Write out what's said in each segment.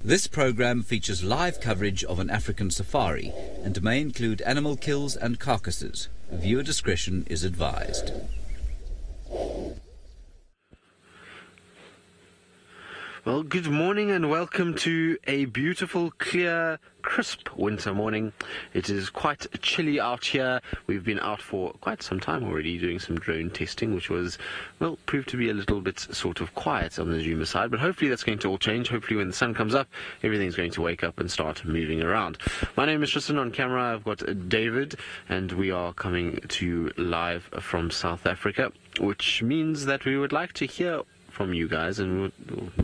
This program features live coverage of an African safari and may include animal kills and carcasses. Viewer discretion is advised. Well, good morning and welcome to a beautiful, clear, crisp winter morning. It is quite chilly out here. We've been out for quite some time already doing some drone testing, which was, well, proved to be a little bit sort of quiet on the Zuma side, but hopefully that's going to all change. Hopefully when the sun comes up, everything's going to wake up and start moving around. My name is Tristan. On camera, I've got David, and we are coming to you live from South Africa, which means that we would like to hear from you guys, and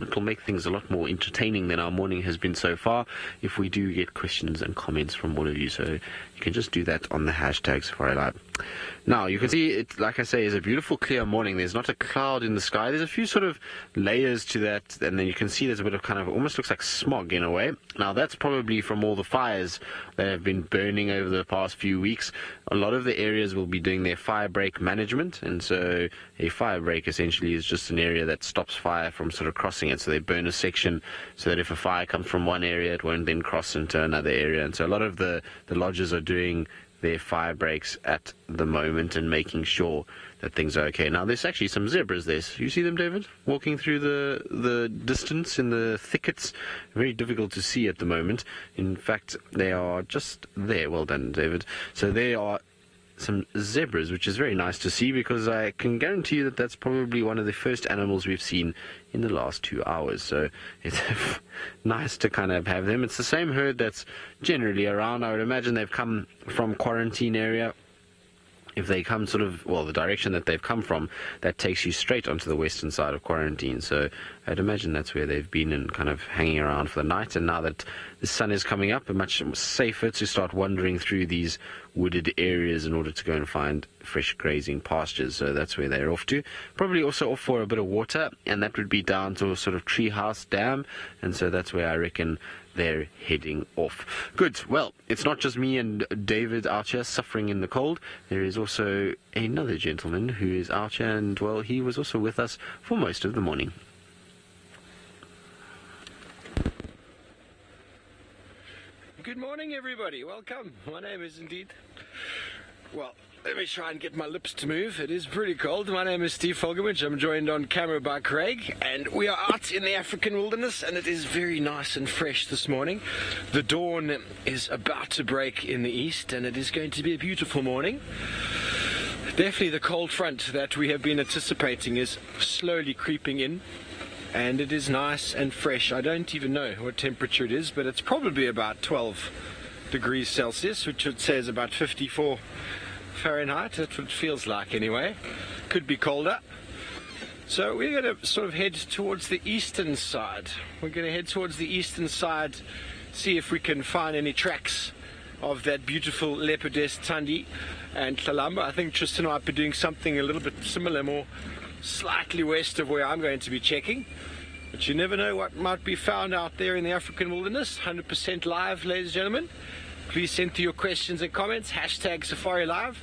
it'll make things a lot more entertaining than our morning has been so far if we do get questions and comments from all of you. So you can just do that on the hashtag SafariLive. Now you can see it, like I say, is a beautiful clear morning. There's not a cloud in the sky. There's a few sort of layers to that, and then you can see there's a bit of kind of almost looks like smog in a way. Now that's probably from all the fires that have been burning over the past few weeks. A lot of the areas will be doing their fire break management, and so a fire break essentially is just an area that stops fire from sort of crossing it. So they burn a section so that if a fire comes from one area, it won't then cross into another area. And so a lot of the lodges are doing their fire breaks at the moment and making sure that things are okay. Now there's actually some zebras there. You see them, David, walking through the distance in the thickets. Very difficult to see at the moment. In fact, they are just there. Well done, David. So they are some zebras, which is very nice to see, because I can guarantee you that that's probably one of the first animals we've seen in the last 2 hours. So it's nice to kind of have them. It's the same herd that's generally around. I would imagine they've come from quarantine area. If they come sort of, well, the direction that they've come from, that takes you straight onto the western side of quarantine. So I'd imagine that's where they've been and kind of hanging around for the night. And now that the sun is coming up, it's much safer to start wandering through these wooded areas in order to go and find fresh grazing pastures. So that's where they're off to. Probably also off for a bit of water, and that would be down to a sort of Treehouse Dam. And so that's where I reckon they're heading off. Good. Well, it's not just me and David out here suffering in the cold. There is also another gentleman who is out here, and, well, he was also with us for most of the morning. Good morning, everybody. Welcome. My name is indeed... Well, let me try and get my lips to move. It is pretty cold. My name is Steve Folgewich. I'm joined on camera by Craig, and we are out in the African wilderness, and it is very nice and fresh this morning. The dawn is about to break in the east, and it is going to be a beautiful morning. Definitely the cold front that we have been anticipating is slowly creeping in, and it is nice and fresh. I don't even know what temperature it is, but it's probably about 12 degrees Celsius, which would say is about 54 Fahrenheit. That's what it feels like anyway. Could be colder. So we're going to sort of head towards the eastern side. We're going to head towards the eastern side, see if we can find any tracks of that beautiful leopardess Thandi and Tlalamba. I think Tristan might be doing something a little bit similar, more slightly west of where I'm going to be checking. But you never know what might be found out there in the African wilderness. 100% live, ladies and gentlemen. Please send through your questions and comments. Hashtag SafariLive.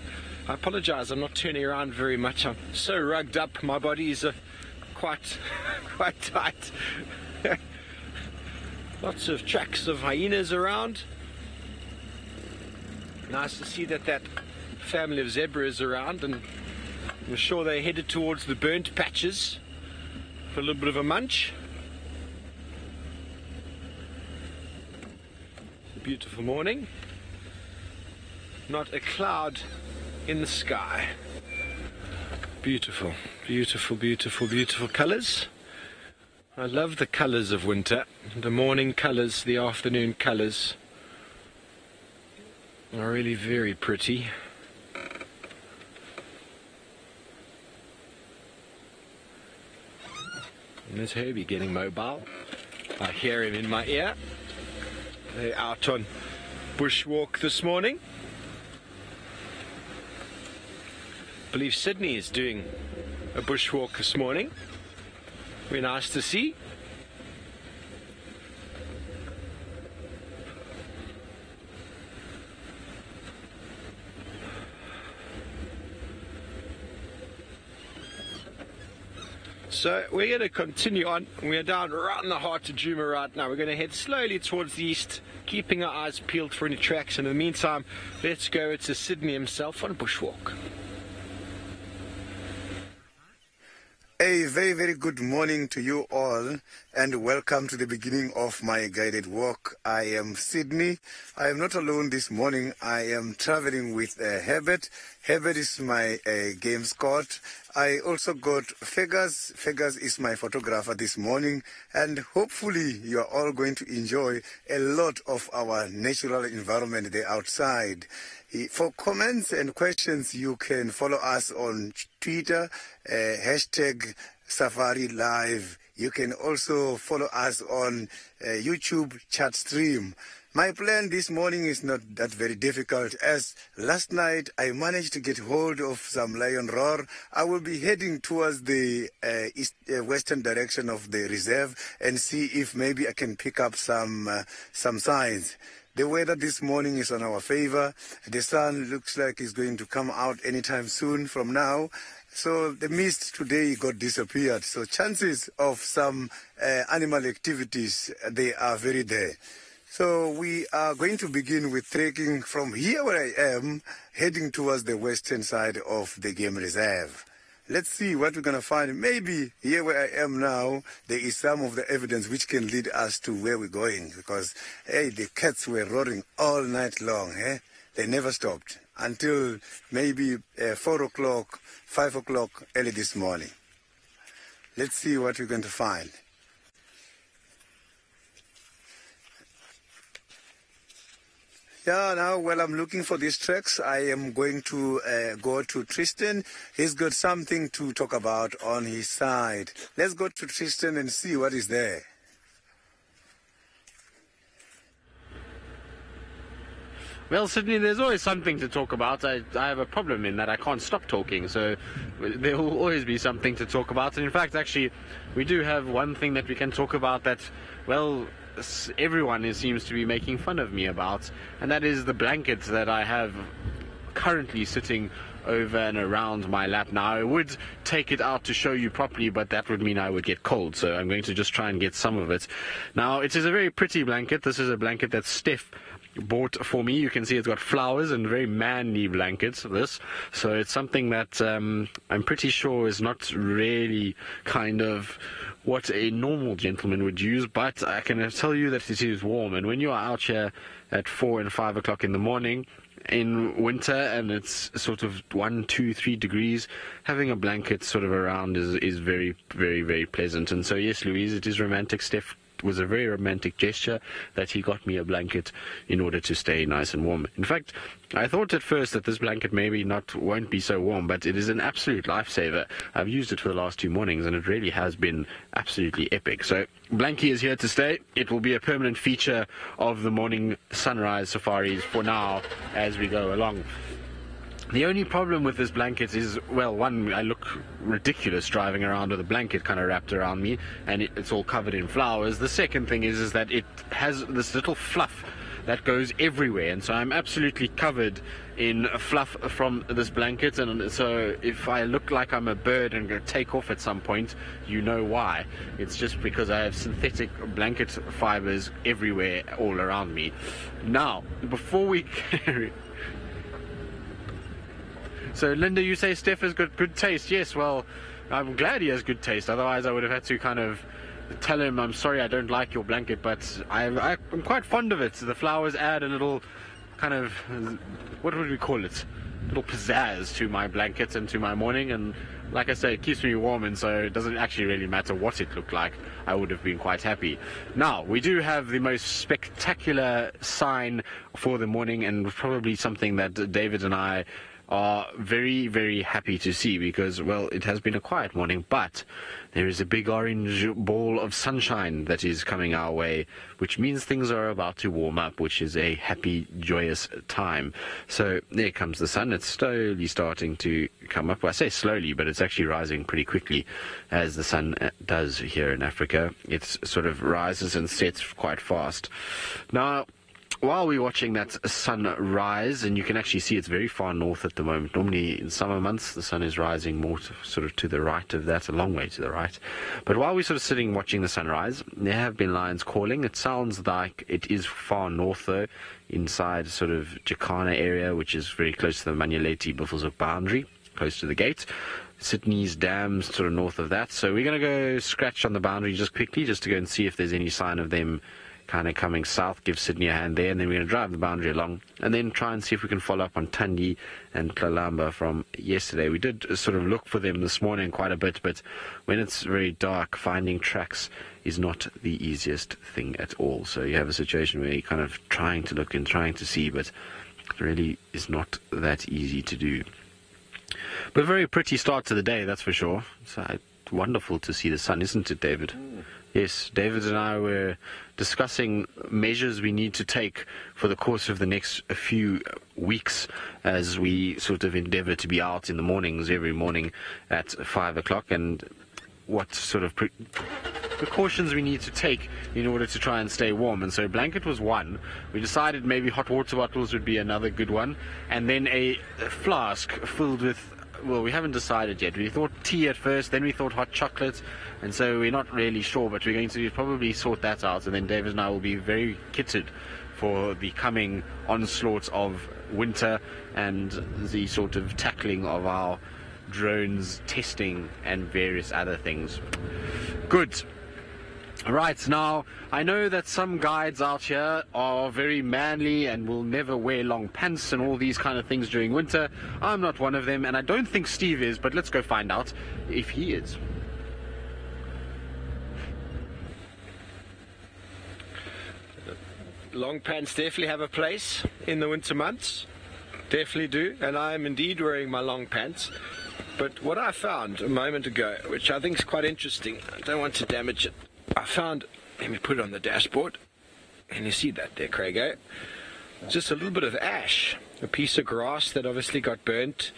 I apologize, I'm not turning around very much. I'm so rugged up. My body is quite tight. Lots of tracks of hyenas around. Nice to see that family of zebra is around, and I'm sure they headed towards the burnt patches for a little bit of a munch. It's a beautiful morning. Not a cloud in the sky. Beautiful, beautiful, beautiful, beautiful colors. I love the colors of winter. The morning colors, the afternoon colors are really very pretty. And there's Herbie getting mobile. I hear him in my ear. They're out on bushwalk this morning. I believe Sydney is doing a bushwalk this morning. Very nice to see. So we're going to continue on. We're down right in the heart of Djuma right now. We're going to head slowly towards the east, keeping our eyes peeled for any tracks. And in the meantime, let's go to Sydney himself on a bushwalk. A very, very good morning to you all, and welcome to the beginning of my guided walk. I am Sydney. I am not alone this morning. I am traveling with Herbert. Herbert is my game scout. I also got Fergus. Fergus is my photographer this morning, and hopefully you are all going to enjoy a lot of our natural environment there outside. For comments and questions, you can follow us on Twitter, hashtag SafariLive. You can also follow us on YouTube chat stream. My plan this morning is not that very difficult, as last night I managed to get hold of some lion roar. I will be heading towards the western direction of the reserve and see if maybe I can pick up some signs. The weather this morning is on our favor. The sun looks like it's going to come out anytime soon from now. So the mist today got disappeared. So chances of some animal activities, they are very there. So we are going to begin with trekking from here where I am, heading towards the western side of the game reserve. Let's see what we're going to find. Maybe here where I am now, there is some of the evidence which can lead us to where we're going. Because, hey, the cats were roaring all night long. They never stopped until maybe 4 o'clock, 5 o'clock early this morning. Let's see what we're going to find. Yeah, now while I'm looking for these tracks, I am going to go to Tristan. He's got something to talk about on his side. Let's go to Tristan and see what is there. Well, Sydney, there's always something to talk about. I have a problem in that I can't stop talking, so there will always be something to talk about. And in fact, actually, we do have one thing that we can talk about that, well, everyone seems to be making fun of me about, and that is the blanket that I have currently sitting over and around my lap. Now, I would take it out to show you properly, but that would mean I would get cold, so I'm going to just try and get some of it. Now, it is a very pretty blanket. This is a blanket that Steph bought for me. You can see it's got flowers and very manly blankets, this. So it's something that I'm pretty sure is not really kind of what a normal gentleman would use, but I can tell you that it is warm. And when you are out here at 4 and 5 o'clock in the morning in winter and it's sort of 1, 2, 3 degrees, having a blanket sort of around is very, very, very pleasant. And so yes, Louise, it is romantic. Steph was a very romantic gesture that he got me a blanket in order to stay nice and warm. In fact, I thought at first that this blanket maybe won't be so warm, but it is an absolute lifesaver. I've used it for the last 2 mornings and it really has been absolutely epic. So Blankie is here to stay. It will be a permanent feature of the morning sunrise safaris for now as we go along. The only problem with this blanket is, well, one, I look ridiculous driving around with a blanket kind of wrapped around me, and it's all covered in flowers. The second thing is that it has this little fluff that goes everywhere, and so I'm absolutely covered in fluff from this blanket, and so if I look like I'm a bird and going to take off at some point, you know why. It's just because I have synthetic blanket fibers everywhere all around me. Now, before we carry... So, Linda, you say Steph has got good taste. Yes, well, I'm glad he has good taste. Otherwise, I would have had to kind of tell him, I'm sorry, I don't like your blanket, but I'm quite fond of it. The flowers add a little kind of, what would we call it? A little pizzazz to my blankets and to my morning. And like I say, it keeps me warm, and so it doesn't actually really matter what it looked like. I would have been quite happy. Now, we do have the most spectacular sign for the morning, and probably something that David and I are very, very happy to see, because, well, it has been a quiet morning, but there is a big orange ball of sunshine that is coming our way, which means things are about to warm up, which is a happy, joyous time. So there comes the sun. It's slowly starting to come up. Well, I say slowly, but it's actually rising pretty quickly, as the sun does here in Africa. It sort of rises and sets quite fast. Now, while we're watching that sun rise, and you can actually see it's very far north at the moment. Normally in summer months the sun is rising more sort of to the right of that, a long way to the right. But while we're sort of sitting watching the sunrise, there have been lions calling. It sounds like it is far north though, inside sort of Jacana area, which is very close to the Manyeleti-Buffelshoek boundary, close to the gate. Sydney's Dam sort of north of that. So we're going to go scratch on the boundary just quickly, just to go and see if there's any sign of them kind of coming south, give Sydney a hand there, and then we're going to drive the boundary along and then try and see if we can follow up on Tandi and Kalamba from yesterday. We did sort of look for them this morning quite a bit, but when it's very dark, finding tracks is not the easiest thing at all. So you have a situation where you're kind of trying to look and trying to see, but it really is not that easy to do. But a very pretty start to the day, that's for sure. So wonderful to see the sun, isn't it, David? Yes, David and I were discussing measures we need to take for the course of the next few weeks as we sort of endeavour to be out in the mornings, every morning at 5 o'clock, and what sort of precautions we need to take in order to try and stay warm. And so blanket was one. We decided maybe hot water bottles would be another good one, and then a flask filled with, well, we haven't decided yet. We thought tea at first, then we thought hot chocolate, and so we're not really sure, but we're going to probably sort that out, and then David and I will be very kitted for the coming onslaught of winter and the sort of tackling of our drones, testing and various other things. Good. Right, now, I know that some guides out here are very manly and will never wear long pants and all these kind of things during winter. I'm not one of them, and I don't think Steve is, but let's go find out if he is. Long pants definitely have a place in the winter months. Definitely do, and I am indeed wearing my long pants. But what I found a moment ago, which I think is quite interesting, I don't want to damage it. I found, let me put it on the dashboard, and you see that there, Craigo, just a little bit of ash, a piece of grass that obviously got burnt,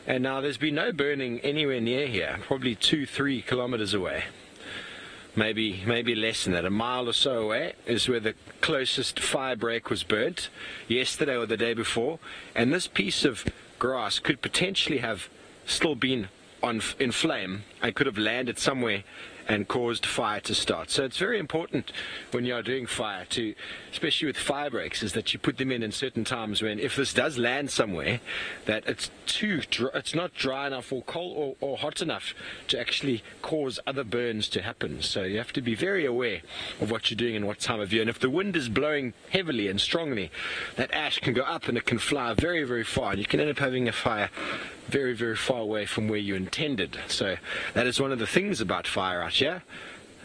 and now there's been no burning anywhere near here, probably 2-3 kilometers away, maybe less than that. A mile or so away is where the closest fire break was burnt, yesterday or the day before, and this piece of grass could potentially have still been in flame and could have landed somewhere and caused fire to start. So it's very important when you are doing fire, to, especially with fire breaks, is that you put them in certain times when, if this does land somewhere, that it's it's not dry enough or cold or hot enough to actually cause other burns to happen. So you have to be very aware of what you're doing and what time of year. And if the wind is blowing heavily and strongly, that ash can go up and it can fly very, very far, and you can end up having a fire very, very far away from where you intended. So that is one of the things about fire out here,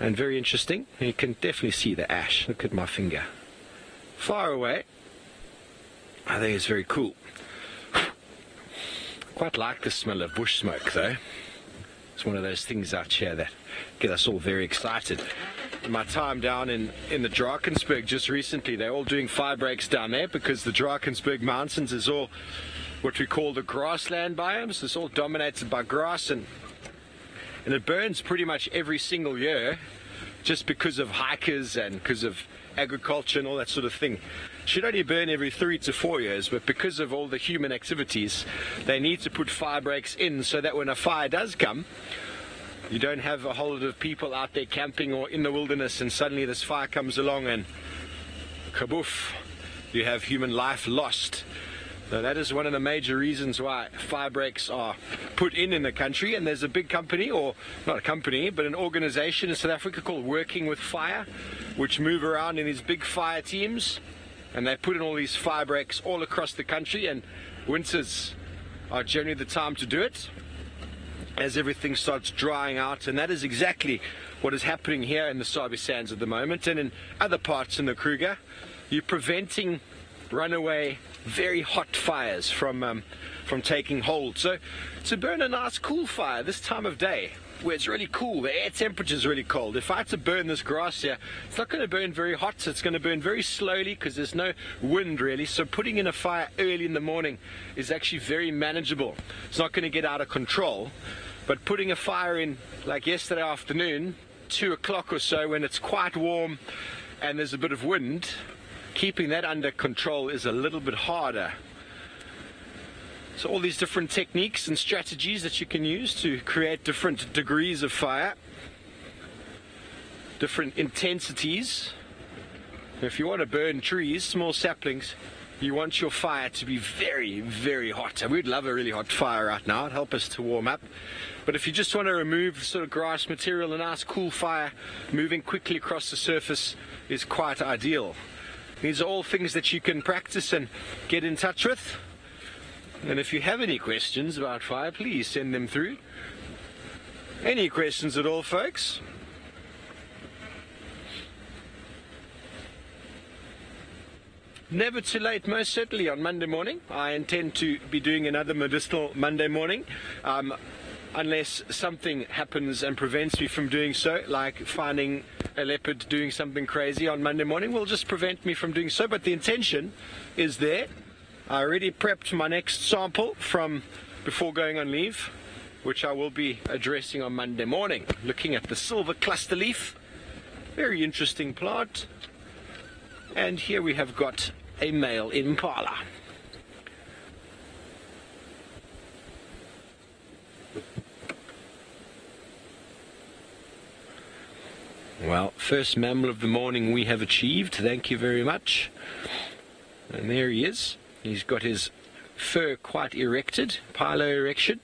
and very interesting. You can definitely see the ash. Look at my finger. Far away. I think it's very cool. Quite like the smell of bush smoke though. It's one of those things out here that get us all very excited. In my time down in the Drakensberg just recently, they're all doing fire breaks down there because the Drakensberg Mountains is all what we call the grassland biomes. It's all dominated by grass, and it burns pretty much every single year just because of hikers and because of agriculture and all that sort of thing. It should only burn every 3 to 4 years, but because of all the human activities, they need to put fire breaks in so that when a fire does come, you don't have a whole lot of people out there camping or in the wilderness and suddenly this fire comes along and kaboof, you have human life lost. So that is one of the major reasons why fire breaks are put in the country, and there's a big company, or not a company, but an organization in South Africa called Working with Fire, which move around in these big fire teams, and they put in all these fire breaks all across the country, and winters are generally the time to do it as everything starts drying out. And that is exactly what is happening here in the Sabi Sands at the moment, and in other parts in the Kruger. You're preventing runaway very hot fires from taking hold. So to burn a nice cool fire this time of day where it's really cool, the air temperature is really cold, if I had to burn this grass here, it's not going to burn very hot, so it's going to burn very slowly because there's no wind really. So putting in a fire early in the morning is actually very manageable. It's not going to get out of control, but putting a fire in like yesterday afternoon, 2 o'clock or so, when it's quite warm and there's a bit of wind, keeping that under control is a little bit harder. So all these different techniques and strategies that you can use to create different degrees of fire, different intensities. If you want to burn trees, small saplings, you want your fire to be very, very hot. And we'd love a really hot fire right now. It'd help us to warm up. But if you just want to remove sort of grass material, a nice cool fire moving quickly across the surface is quite ideal. These are all things that you can practice and get in touch with. And if you have any questions about fire, please send them through. Any questions at all, folks? Never too late, most certainly, on Monday morning. I intend to be doing another medicinal Monday morning, unless something happens and prevents me from doing so, like finding a leopard doing something crazy on Monday morning will just prevent me from doing so. But the intention is there. I already prepped my next sample from before going on leave, which I will be addressing on Monday morning, looking at the silver cluster leaf. Very interesting plant. And here we have got a male impala. Well, first mammal of the morning we have achieved. Thank you very much. And there he is. He's got his fur quite erected, piloerection.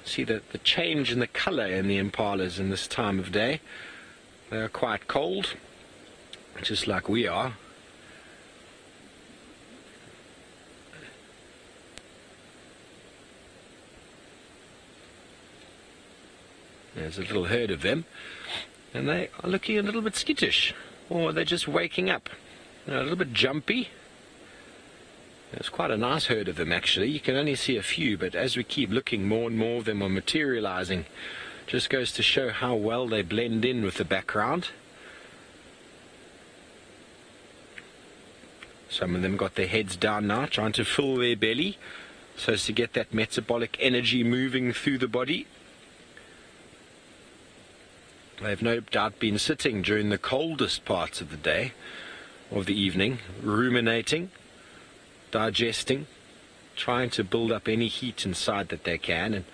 See the change in the colour in the impalas in this time of day. They are quite cold, just like we are. There's a little herd of them, and they are looking a little bit skittish, or they're just waking up. They're a little bit jumpy. There's quite a nice herd of them actually. You can only see a few, but as we keep looking, more and more of them are materializing. Just goes to show how well they blend in with the background. Some of them got their heads down now, trying to fill their belly so as to get that metabolic energy moving through the body. They've no doubt been sitting during the coldest parts of the day, of the evening, ruminating, digesting, trying to build up any heat inside that they can. And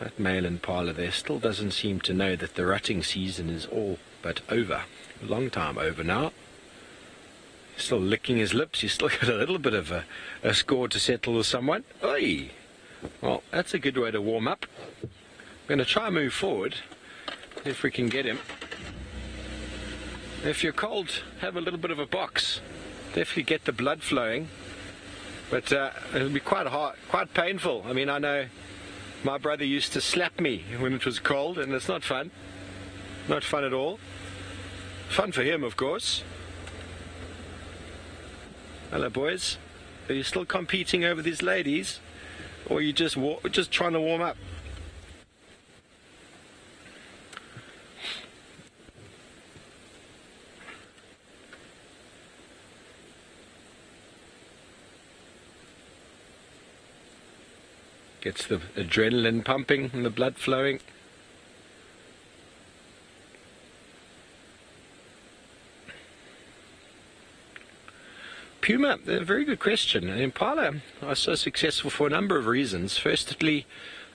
that male impala there still doesn't seem to know that the rutting season is all but over. A long time over now. Still licking his lips. He's still got a little bit of a score to settle with someone. Oi! Well, that's a good way to warm up. I'm going to try and move forward, if we can get him. If you're cold, have a little bit of a box. Definitely get the blood flowing, but it'll be quite hard, quite painful. I mean, I know my brother used to slap me when it was cold, and it's not fun. Not fun at all. Fun for him, of course. Hello, boys. Are you still competing over these ladies, or are you just trying to warm up? Gets the adrenaline pumping and the blood flowing. Puma, a very good question. Impala are so successful for a number of reasons. Firstly,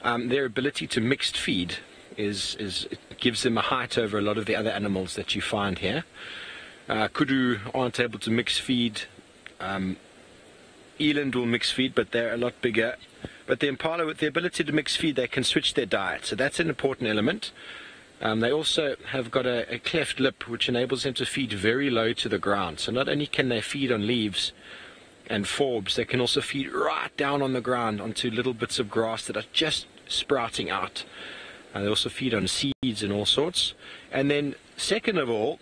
their ability to mixed feed it gives them a height over a lot of the other animals that you find here. Kudu aren't able to mix feed. Eland will mix feed, but they're a lot bigger. But the impala, with the ability to mix feed, they can switch their diet, so that's an important element. They also have got a cleft lip, which enables them to feed very low to the ground. So not only can they feed on leaves and forbs, they can also feed right down on the ground onto little bits of grass that are just sprouting out. They also feed on seeds and all sorts. And then third of all,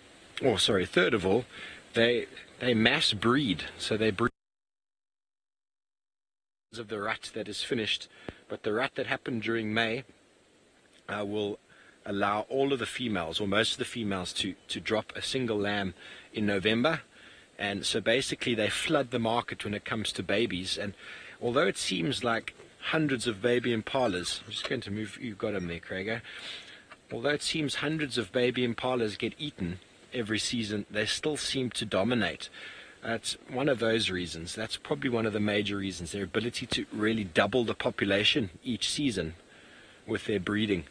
they mass breed. So they breed of the rut that is finished, but the rut that happened during May will allow all of the females, or most of the females, to drop a single lamb in November. And so basically they flood the market when it comes to babies. And although it seems like hundreds of baby impalas, I'm just going to move, you've got them there, Craig. Although it seems hundreds of baby impalas get eaten every season, they still seem to dominate. That's one of those reasons. That's probably one of the major reasons, their ability to really double the population each season with their breeding.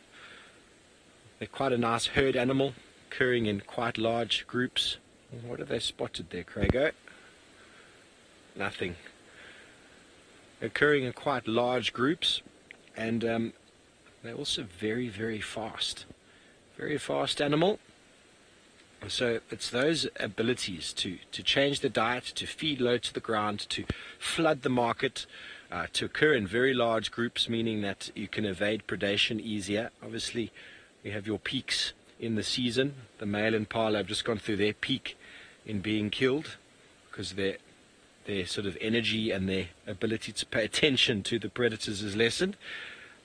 They're quite a nice herd animal, occurring in quite large groups. What have they spotted there, Craigo? Nothing. Occurring in quite large groups, and they're also very, very fast. Very fast animal. So it's those abilities to change the diet, to feed low to the ground, to flood the market, to occur in very large groups, meaning that you can evade predation easier. Obviously, we have your peaks in the season. The male impala have just gone through their peak in being killed because their sort of energy and their ability to pay attention to the predators is lessened.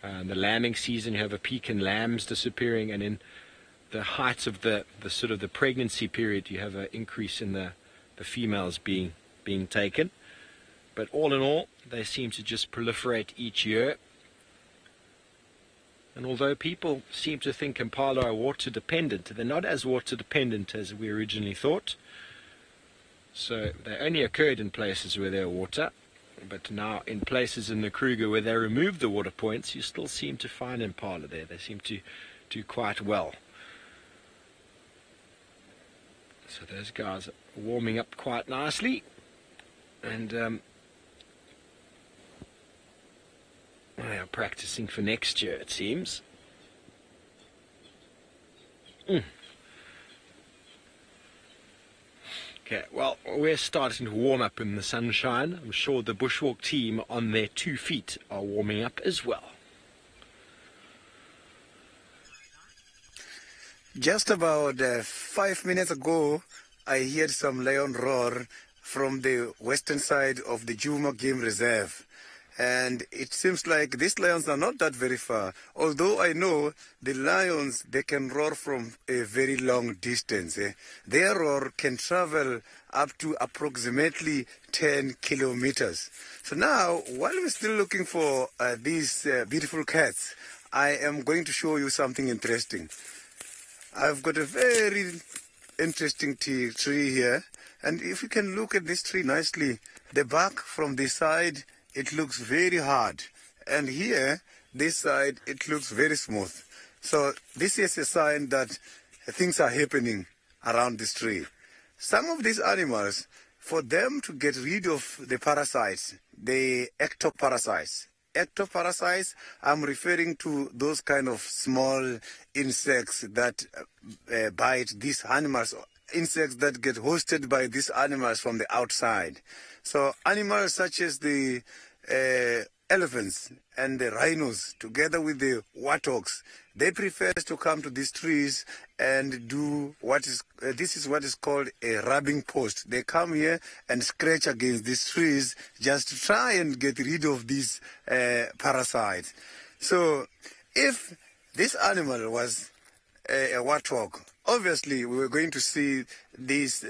The lambing season, you have a peak in lambs disappearing, and in the height of the sort of the pregnancy period, you have an increase in the females being taken. But all in all, they seem to just proliferate each year. And although people seem to think impala are water dependent, they're not as water dependent as we originally thought. So they only occurred in places where there are water, but now in places in the Kruger where they removed the water points, you still seem to find impala there. They seem to do quite well. So those guys are warming up quite nicely, and they are practicing for next year, it seems. Okay, well, we're starting to warm up in the sunshine. I'm sure the bushwalk team on their 2 feet are warming up as well. Just about 5 minutes ago, I heard some lion roar from the western side of the Djuma Game Reserve. And it seems like these lions are not that very far. Although I know the lions, they can roar from a very long distance. Their roar can travel up to approximately 10 kilometers. So now, while we're still looking for these beautiful cats, I am going to show you something interesting. I've got a very interesting tree here. And if you can look at this tree nicely, the bark from the side, it looks very hard. And here, this side, it looks very smooth. So this is a sign that things are happening around this tree. Some of these animals, for them to get rid of the parasites, the ectoparasites, I'm referring to those kind of small insects that bite these animals, insects that get hosted by these animals from the outside. So animals such as the elephants and the rhinos, together with the warthogs, they prefer to come to these trees and do this is what is called a rubbing post. They come here and scratch against these trees just to try and get rid of these parasites. So if this animal was a warthog, obviously we were going to see these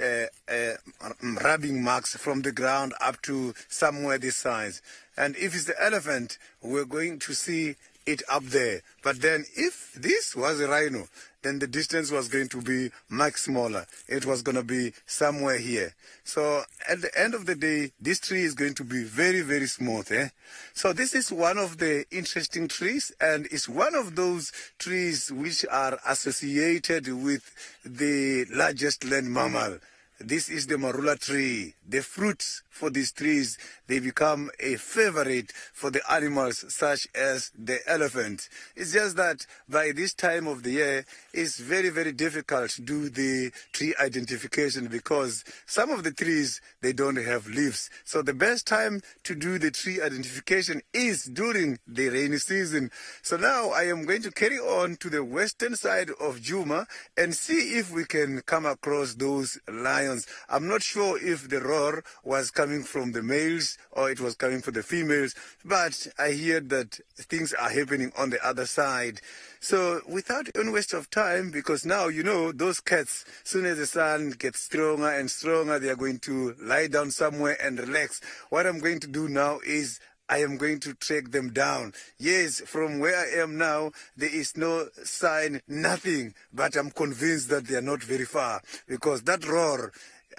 rubbing marks from the ground up to somewhere this size. And if it's the elephant, we're going to see it up there. But then if this was a rhino, then the distance was going to be much smaller. It was going to be somewhere here. So at the end of the day, this tree is going to be very, very smooth. So this is one of the interesting trees, and it's one of those trees which are associated with the largest land mammal. This is the marula tree. The fruits for these trees, they become a favorite for the animals such as the elephant. It's just that by this time of the year, it's very, very difficult to do the tree identification because some of the trees, they don't have leaves. So the best time to do the tree identification is during the rainy season. So now I am going to carry on to the western side of Djuma and see if we can come across those lions. I'm not sure if the roar was coming from the males or it was coming from the females, but I hear that things are happening on the other side. So without any waste of time, because now, you know, those cats, soon as the sun gets stronger and stronger, they are going to lie down somewhere and relax. What I'm going to do now is I am going to track them down. Yes, from where I am now, there is no sign, nothing, but I'm convinced that they are not very far, because that roar,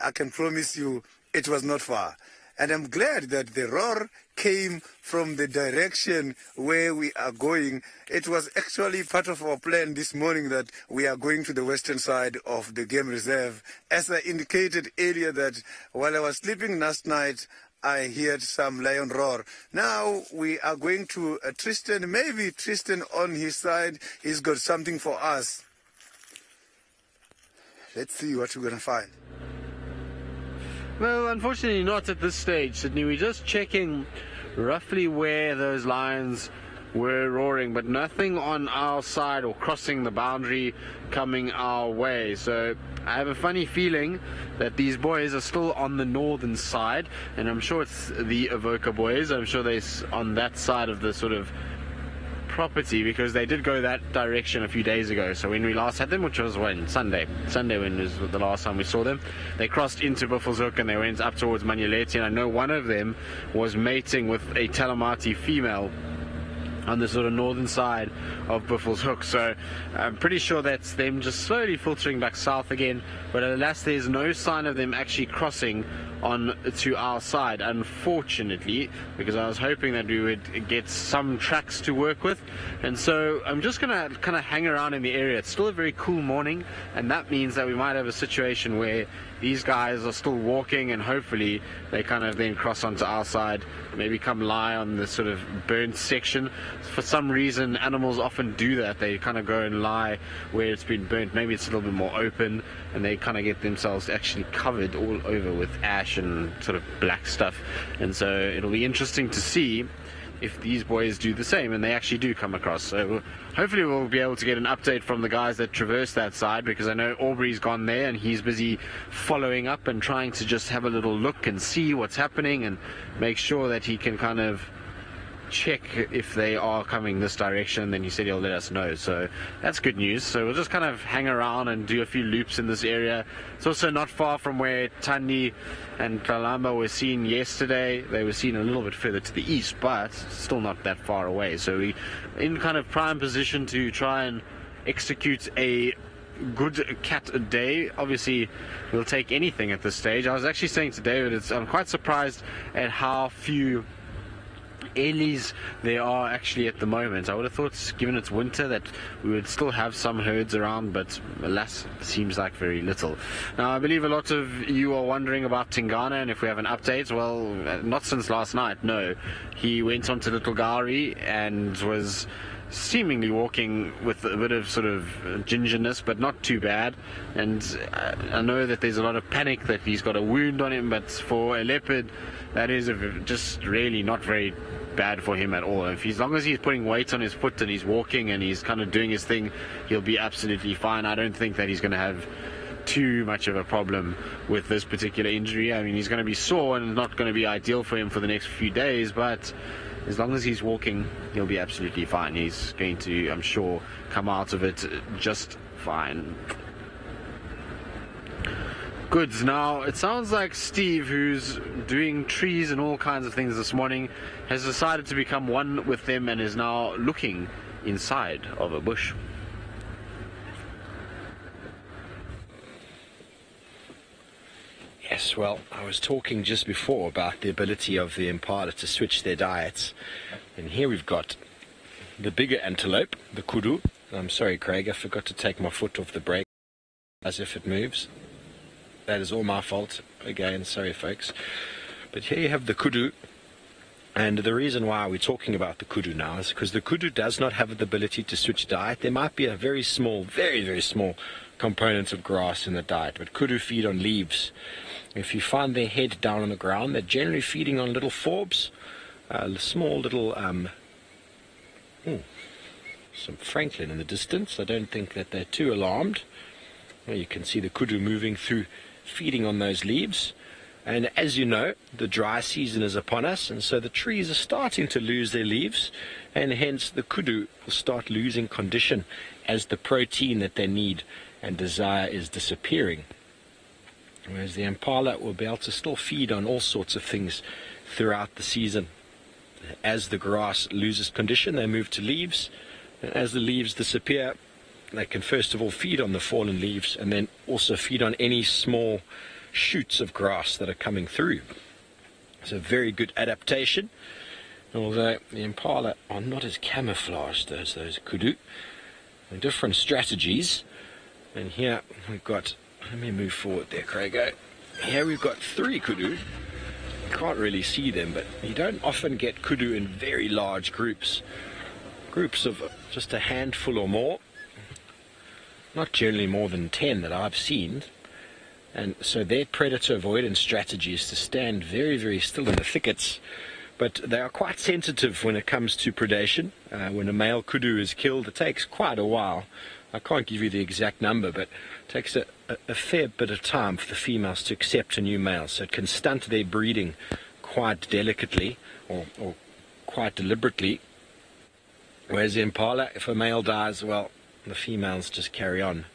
I can promise you, it was not far. And I'm glad that the roar came from the direction where we are going. It was actually part of our plan this morning that we are going to the western side of the game reserve. As I indicated earlier, that while I was sleeping last night, I heard some lion roar. Now we are going to Tristan. Maybe Tristan on his side, he's got something for us. Let's see what we're going to find. Well, unfortunately not at this stage, Sydney. We're just checking roughly where those lions were roaring, but nothing on our side or crossing the boundary coming our way. So I have a funny feeling that these boys are still on the northern side, and I'm sure it's the Avoca boys. I'm sure they're on that side of the sort of property, because they did go that direction a few days ago. So when we last had them, which was when Sunday when was the last time we saw them, they crossed into Buffelshoek and they went up towards Manyeleti, and I know one of them was mating with a Talamati female on the sort of northern side of Buffelshoek. So I'm pretty sure that's them just slowly filtering back south again, but alas, there's no sign of them actually crossing on to our side, unfortunately, because I was hoping that we would get some tracks to work with. And so I'm just gonna kind of hang around in the area. It's still a very cool morning, and that means that we might have a situation where these guys are still walking, and hopefully they kind of then cross onto our side, maybe come lie on the sort of burnt section. For some reason, animals often do that. They kind of go and lie where it's been burnt. Maybe it's a little bit more open, and they kind of get themselves actually covered all over with ash and sort of black stuff. And so it'll be interesting to see if these boys do the same, and they actually do come across. So hopefully we'll be able to get an update from the guys that traverse that side, because I know Aubrey's gone there and he's busy following up and trying to just have a little look and see what's happening and make sure that he can kind of check if they are coming this direction. Then he said he'll let us know, so that's good news. So we'll just kind of hang around and do a few loops in this area. It's also not far from where Tandi and Kalamba were seen yesterday. They were seen a little bit further to the east, but still not that far away. So we in kind of prime position to try and execute a good cat day. Obviously we'll take anything at this stage. I was actually saying to David, I'm quite surprised at how few Ellies there are actually at the moment. I would have thought, given it's winter, that we would still have some herds around, but alas, it seems like very little. Now, I believe a lot of you are wondering about Tingana and if we have an update. Well, not since last night, no. He went on to Little Gowrie and was seemingly walking with a bit of sort of gingerness, but not too bad. And I know that there's a lot of panic that he's got a wound on him, but for a leopard, that is just really not very bad for him at all. As long as he's putting weight on his foot and he's walking and he's kind of doing his thing, he'll be absolutely fine. I don't think that he's going to have too much of a problem with this particular injury. I mean, he's going to be sore and it's not going to be ideal for him for the next few days, but as long as he's walking, he'll be absolutely fine. He's going to, I'm sure, come out of it just fine. Goods. Now, it sounds like Steve, who's doing trees and all kinds of things this morning, has decided to become one with them and is now looking inside of a bush. Yes, well, I was talking just before about the ability of the impala to switch their diets. And here we've got the bigger antelope, the kudu. I'm sorry, Craig, I forgot to take my foot off the brake as if it moves. That is all my fault. Again, sorry, folks. But here you have the kudu. And the reason why we're talking about the kudu now is because the kudu does not have the ability to switch diet. There might be a very small, very, very small component of grass in the diet, but kudu feed on leaves. If you find their head down on the ground, they're generally feeding on little forbs, small little, some franklin in the distance. I don't think that they're too alarmed. Well, you can see the kudu moving through, feeding on those leaves. And as you know, the dry season is upon us, and so the trees are starting to lose their leaves, and hence the kudu will start losing condition as the protein that they need and desire is disappearing. Whereas the impala will be able to still feed on all sorts of things throughout the season. as the grass loses condition, they move to leaves. And as the leaves disappear, they can first of all feed on the fallen leaves and then also feed on any small shoots of grass that are coming through. It's a very good adaptation. Although the impala are not as camouflaged as those kudu. They're different strategies. And here we've got, let me move forward there, Craigo. Here we've got 3 kudu. You can't really see them, but you don't often get kudu in very large groups. Groups of just a handful or more. Not generally more than 10 that I've seen. And so their predator avoidance strategy is to stand very, very still in the thickets. But they are quite sensitive when it comes to predation. When a male kudu is killed, it takes quite a while. I can't give you the exact number, but it takes a fair bit of time for the females to accept a new male. So it can stunt their breeding quite delicately or quite deliberately. Whereas the impala, if a male dies, well, the females just carry on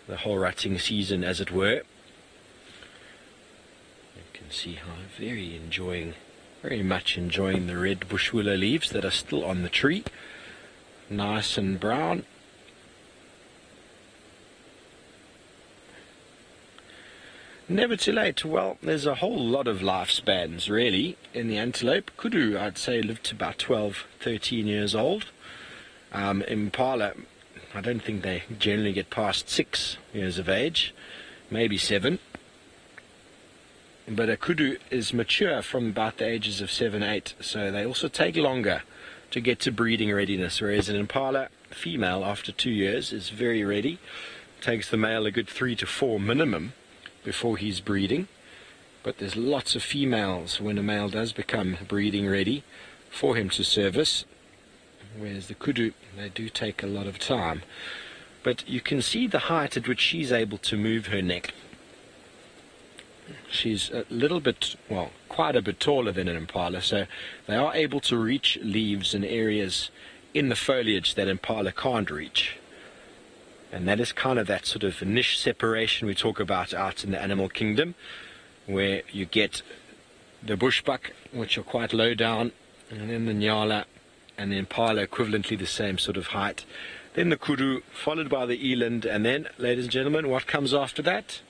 the whole rutting season, as it were. You can see how very much enjoying the red bush willow leaves that are still on the tree. Nice and brown. Never too late. Well, there's a whole lot of lifespans really in the antelope. Kudu, I'd say, lived to about 12, 13 years old. Impala, I don't think they generally get past 6 years of age, maybe 7. But a kudu is mature from about the ages of 7, 8, so they also take longer to get to breeding readiness, whereas an impala female after 2 years is very ready. It takes the male a good 3 to 4 minimum before he's breeding. But there's lots of females when a male does become breeding ready for him to service, whereas the kudu, they do take a lot of time. But you can see the height at which she's able to move her neck. She's a little bit, well, quite a bit taller than an impala, so they are able to reach leaves and areas in the foliage that impala can't reach. And that is kind of that sort of niche separation we talk about out in the animal kingdom, where you get the bushbuck, which are quite low down, and then the nyala and the impala equivalently the same sort of height. Then the kudu, followed by the eland, and then, ladies and gentlemen, what comes after that?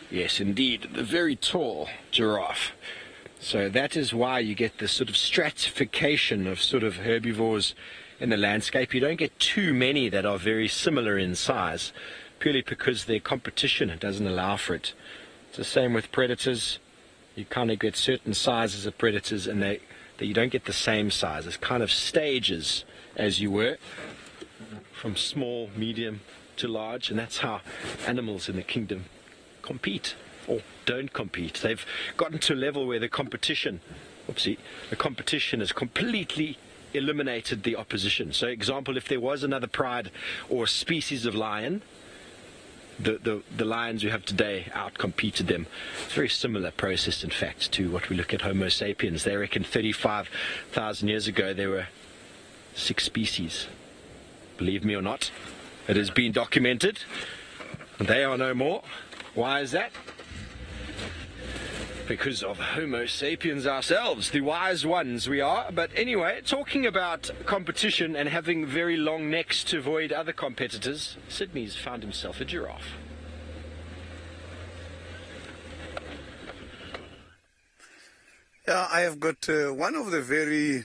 Yes, indeed, the very tall giraffe. So that is why you get this sort of stratification of sort of herbivores in the landscape. You don't get too many that are very similar in size, purely because their competition doesn't allow for it. It's the same with predators. You kind of get certain sizes of predators, and that you don't get the same size. It's kind of stages, as you were, from small, medium to large, and that's how animals in the kingdom compete or don't compete. They've gotten to a level where the competition has completely eliminated the opposition. So example, if there was another pride or species of lion, the lions we have today outcompeted them. It's a very similar process, in fact, to what we look at Homo sapiens. They reckon 35,000 years ago there were 6 species. Believe me or not, it has been documented. They are no more. Why is that? Because of Homo sapiens ourselves, the wise ones we are. But anyway, talking about competition and having very long necks to avoid other competitors, Sydney's found himself a giraffe. Yeah, I have got one of the very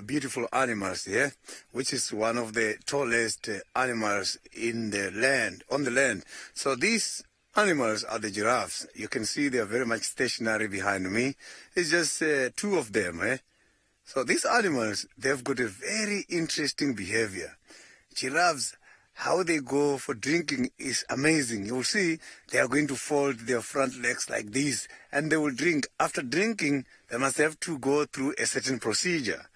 beautiful animals here, which is one of the tallest animals in the land, on the land. So these animals are the giraffes. You can see they are very much stationary behind me. It's just 2 of them. So these animals, they've got a very interesting behavior. Giraffes, how they go for drinking is amazing. You'll see they are going to fold their front legs like this, and they will drink. After drinking, they must have to go through a certain procedure.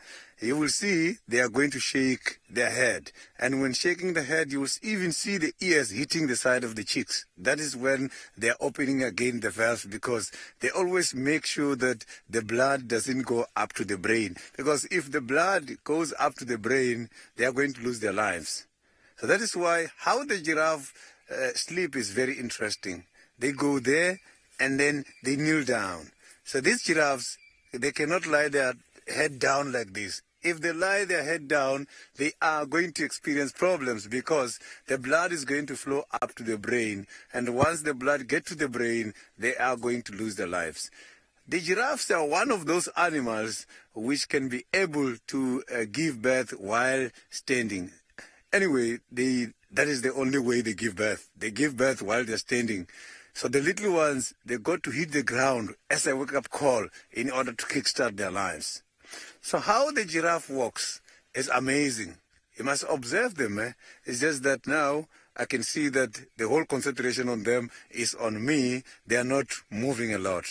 You will see they are going to shake their head. And when shaking the head, you will even see the ears hitting the side of the cheeks. That is when they are opening again the valves, because they always make sure that the blood doesn't go up to the brain. Because if the blood goes up to the brain, they are going to lose their lives. So that is why how the giraffe sleep is very interesting. They go there and then they kneel down. So these giraffes, they cannot lie there head down like this. If they lie their head down, they are going to experience problems because the blood is going to flow up to the brain. And once the blood gets to the brain, they are going to lose their lives. The giraffes are one of those animals which can be able to give birth while standing. Anyway, that is the only way they give birth. They give birth while they're standing. So the little ones, they got to hit the ground as a wake-up call in order to kickstart their lives. So how the giraffe walks is amazing. You must observe them. It's just that now I can see that the whole concentration on them is on me. They are not moving a lot.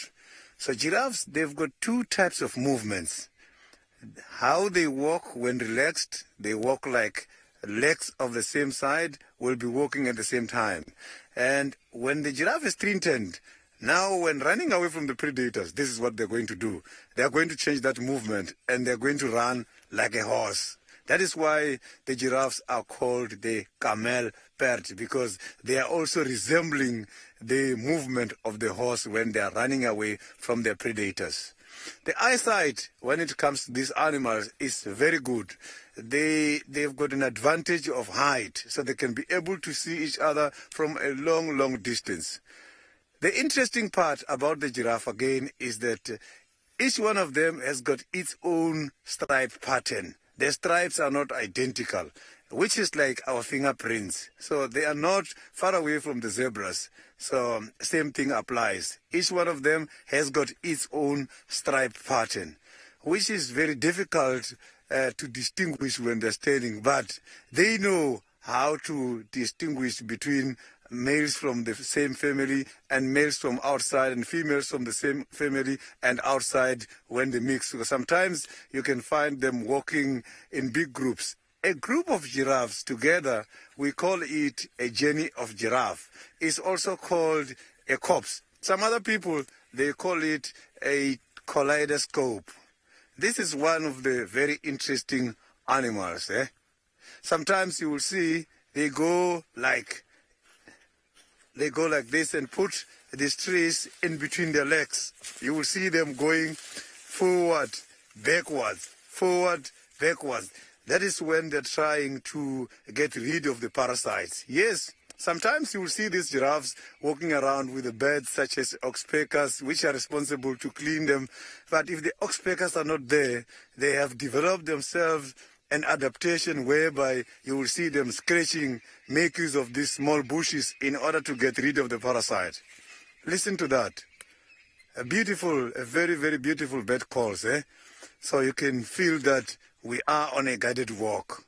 So giraffes, they've got two types of movements. How they walk when relaxed, they walk like legs of the same side will be walking at the same time. And when the giraffe is strengthened, now when running away from the predators, this is what they're going to do. They're going to change that movement and they're going to run like a horse. That is why the giraffes are called the camel pert, because they are also resembling the movement of the horse when they are running away from their predators. The eyesight, when it comes to these animals, is very good. They've got an advantage of height, so they can be able to see each other from a long, long distance. The interesting part about the giraffe, again, is that each one of them has got its own stripe pattern. The stripes are not identical, which is like our fingerprints. So they are not far away from the zebras. So same thing applies. Each one of them has got its own stripe pattern, which is very difficult to distinguish when they're standing. But they know how to distinguish between males from the same family and males from outside and females from the same family and outside when they mix. So sometimes you can find them walking in big groups. A group of giraffes together, we call it a journey of giraffe. It's also called a copse. Some other people, they call it a kaleidoscope. This is one of the very interesting animals. Sometimes you will see they go like this and put these trees in between their legs. You will see them going forward, backwards, forward, backwards. That is when they're trying to get rid of the parasites. Yes, sometimes you will see these giraffes walking around with the birds such as oxpeckers, which are responsible to clean them. But if the oxpeckers are not there, they have developed themselves an adaptation whereby you will see them scratching, make use of these small bushes in order to get rid of the parasite. Listen to that. A very, very beautiful bird calls. So you can feel that we are on a guided walk.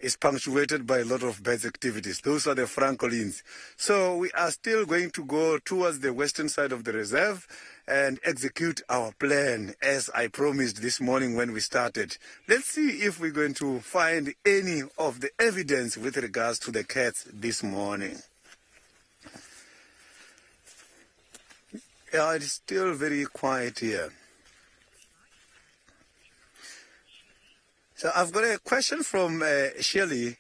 It's punctuated by a lot of birds activities. Those are the francolins. So we are still going to go towards the western side of the reserve and execute our plan as I promised this morning when we started. Let's see if we're going to find any of the evidence with regards to the cats this morning. Yeah, it's still very quiet here. So I've got a question from Shirley.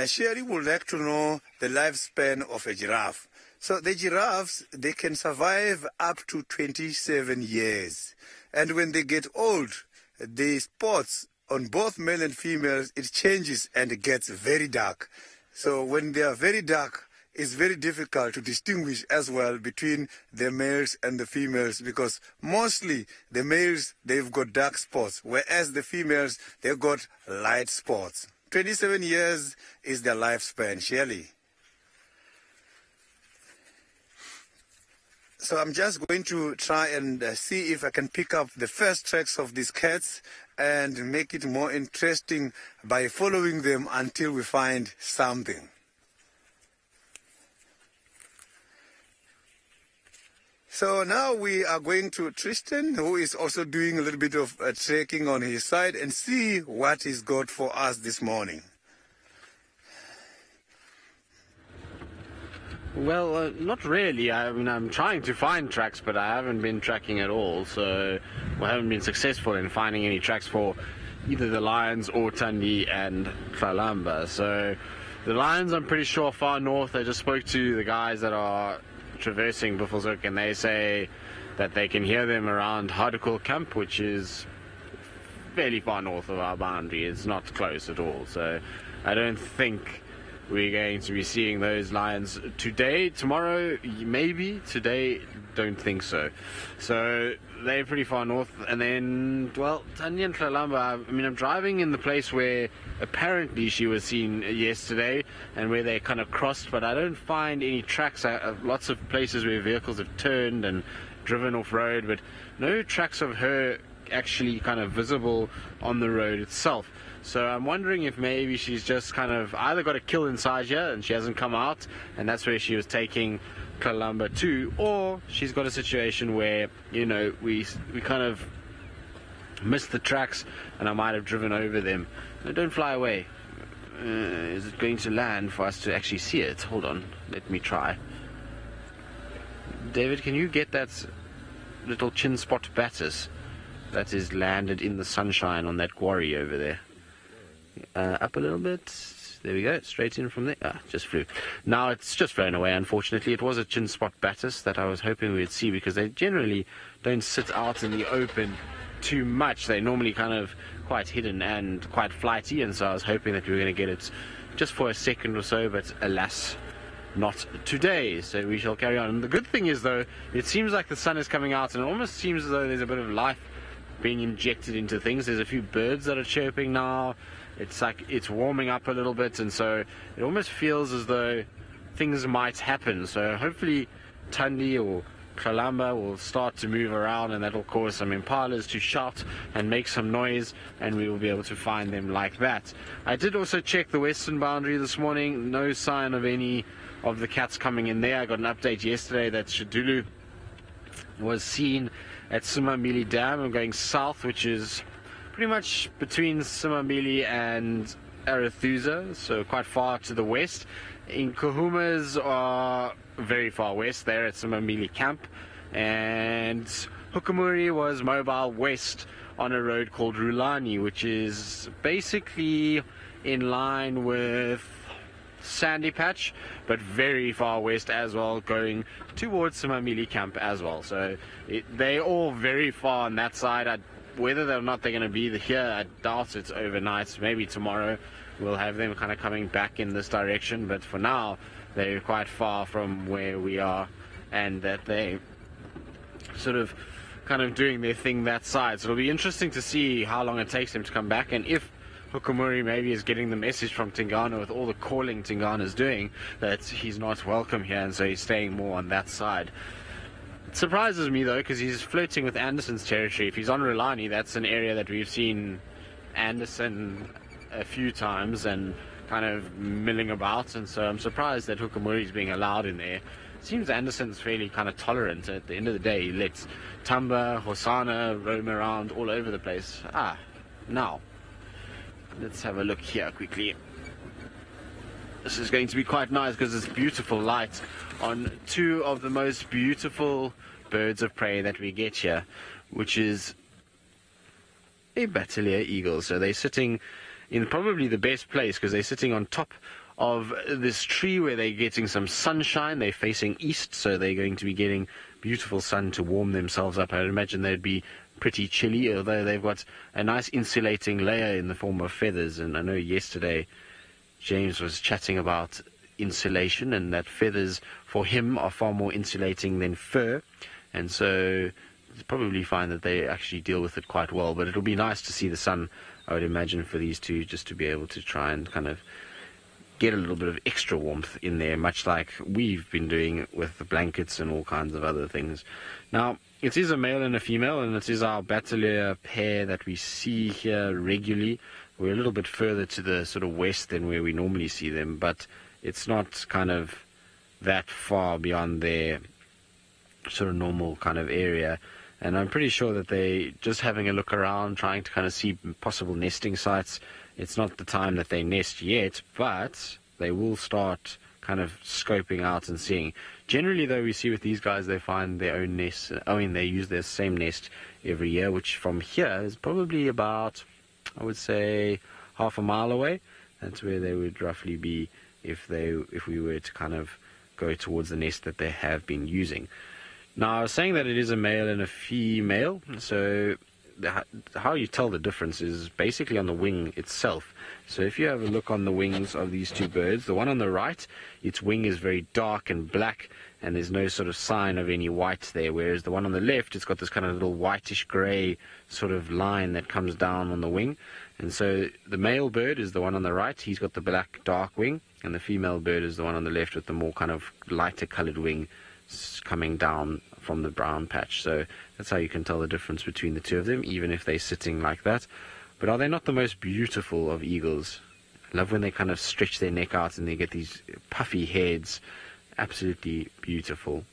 Shirley would like to know the lifespan of a giraffe. So the giraffes, they can survive up to 27 years. And when they get old, the spots on both male and females, it changes and it gets very dark. So when they are very dark, it's very difficult to distinguish as well between the males and the females, because mostly the males, they've got dark spots, whereas the females, they've got light spots. 27 years is their lifespan, Shirley. So I'm just going to try and see if I can pick up the first tracks of these cats and make it more interesting by following them until we find something. So now we are going to Tristan, who is also doing a little bit of trekking on his side, and see what he's got for us this morning. Well, not really. I mean, I'm trying to find tracks, but I haven't been tracking at all. So I haven't been successful in finding any tracks for either the lions or Tandi and Kalamba. So the lions, I'm pretty sure, far north. I just spoke to the guys that are traversing Buffelshoek, and they say that they can hear them around Hardekul Camp, which is fairly far north of our boundary. It's not close at all, so I don't think we're going to be seeing those lions today. Tomorrow, maybe. Today, don't think so. So they're pretty far north. And then, well, Tanya and Tlalamba, I mean, I'm driving in the place where apparently she was seen yesterday and where they kind of crossed, but I don't find any tracks. Lots of places where vehicles have turned and driven off road, but no tracks of her actually kind of visible on the road itself. So I'm wondering if maybe she's just kind of either got a kill inside here and she hasn't come out, and that's where she was taking Tlalamba to, or she's got a situation where, you know, we kind of missed the tracks and I might have driven over them. No, don't fly away. Is it going to land for us to actually see it? Hold on, let me try. David, can you get that little chin spot batis that is landed in the sunshine on that quarry over there? Up a little bit. There we go, straight in from there. Just flew. Now it's just flown away, unfortunately. It was a chin spot batis that I was hoping we would see, because they generally don't sit out in the open too much. They're normally kind of quite hidden and quite flighty, and so I was hoping that we were going to get it just for a second or so, but alas, not today. So we shall carry on. And the good thing is, though, it seems like the sun is coming out, and it almost seems as though there's a bit of life being injected into things. There's a few birds that are chirping now. It's like it's warming up a little bit, and so it almost feels as though things might happen. So hopefully Thandi or Tlalamba will start to move around, and that'll cause some impalas to shout and make some noise, and we will be able to find them like that. I did also check the western boundary this morning. No sign of any of the cats coming in there. I got an update yesterday that Shadulu was seen at Simamili Dam and going south, which is pretty much between Simamili and Arathusa, so quite far to the west. Inkahumas are very far west, there at Simamili camp, and Hukamuri was mobile west on a road called Rulani, which is basically in line with Sandy Patch, but very far west as well, going towards Simamili camp as well. So they're all very far on that side. Whether or not they're going to be here, I doubt it's overnight. Maybe tomorrow we'll have them kind of coming back in this direction, but for now they're quite far from where we are, and that they sort of kind of doing their thing that side. So it'll be interesting to see how long it takes them to come back, and if Hukamuri maybe is getting the message from Tingana, with all the calling Tingana's doing, that he's not welcome here, and so he's staying more on that side. It surprises me, though, because he's flirting with Anderson's territory. If he's on Rulani, that's an area that we've seen Anderson a few times and kind of milling about, and so I'm surprised that Hukamuri's being allowed in there. It seems Anderson's fairly kind of tolerant. At the end of the day, he lets Tamba, Hosana roam around all over the place. Now let's have a look here quickly. This is going to be quite nice because it's beautiful light on two of the most beautiful birds of prey that we get here, which is a Bateleur eagle. So they're sitting in probably the best place, because they're sitting on top of this tree where they're getting some sunshine. They're facing east, so they're going to be getting beautiful sun to warm themselves up. I would imagine they'd be pretty chilly, although they've got a nice insulating layer in the form of feathers. And I know yesterday James was chatting about insulation, and that feathers for him are far more insulating than fur, and so you probably find that they actually deal with it quite well. But it'll be nice to see the sun, I would imagine, for these two, just to be able to try and kind of get a little bit of extra warmth in there, much like we've been doing with the blankets and all kinds of other things. Now, it is a male and a female, and it is our Bateleur pair that we see here regularly. We're a little bit further to the sort of west than where we normally see them, but it's not kind of that far beyond their sort of normal kind of area. And I'm pretty sure that they just having a look around, trying to kind of see possible nesting sites. It's not the time that they nest yet, but they will start kind of scoping out and seeing. Generally, though, we see with these guys, they find their own nest. I mean, they use their same nest every year, which from here is probably about, I would say, half a mile away. That's where they would roughly be if we were to kind of go towards the nest that they have been using. Now, I was saying that it is a male and a female, so how you tell the difference is basically on the wing itself. So if you have a look on the wings of these two birds, the one on the right, its wing is very dark and black, and there's no sort of sign of any white there, whereas the one on the left, it's got this kind of little whitish grey sort of line that comes down on the wing. And so the male bird is the one on the right, he's got the black dark wing, and the female bird is the one on the left with the more kind of lighter coloured wing coming down from the brown patch. So that's how you can tell the difference between the two of them, even if they're sitting like that. But are they not the most beautiful of eagles? I love when they kind of stretch their neck out and they get these puffy heads. Absolutely beautiful.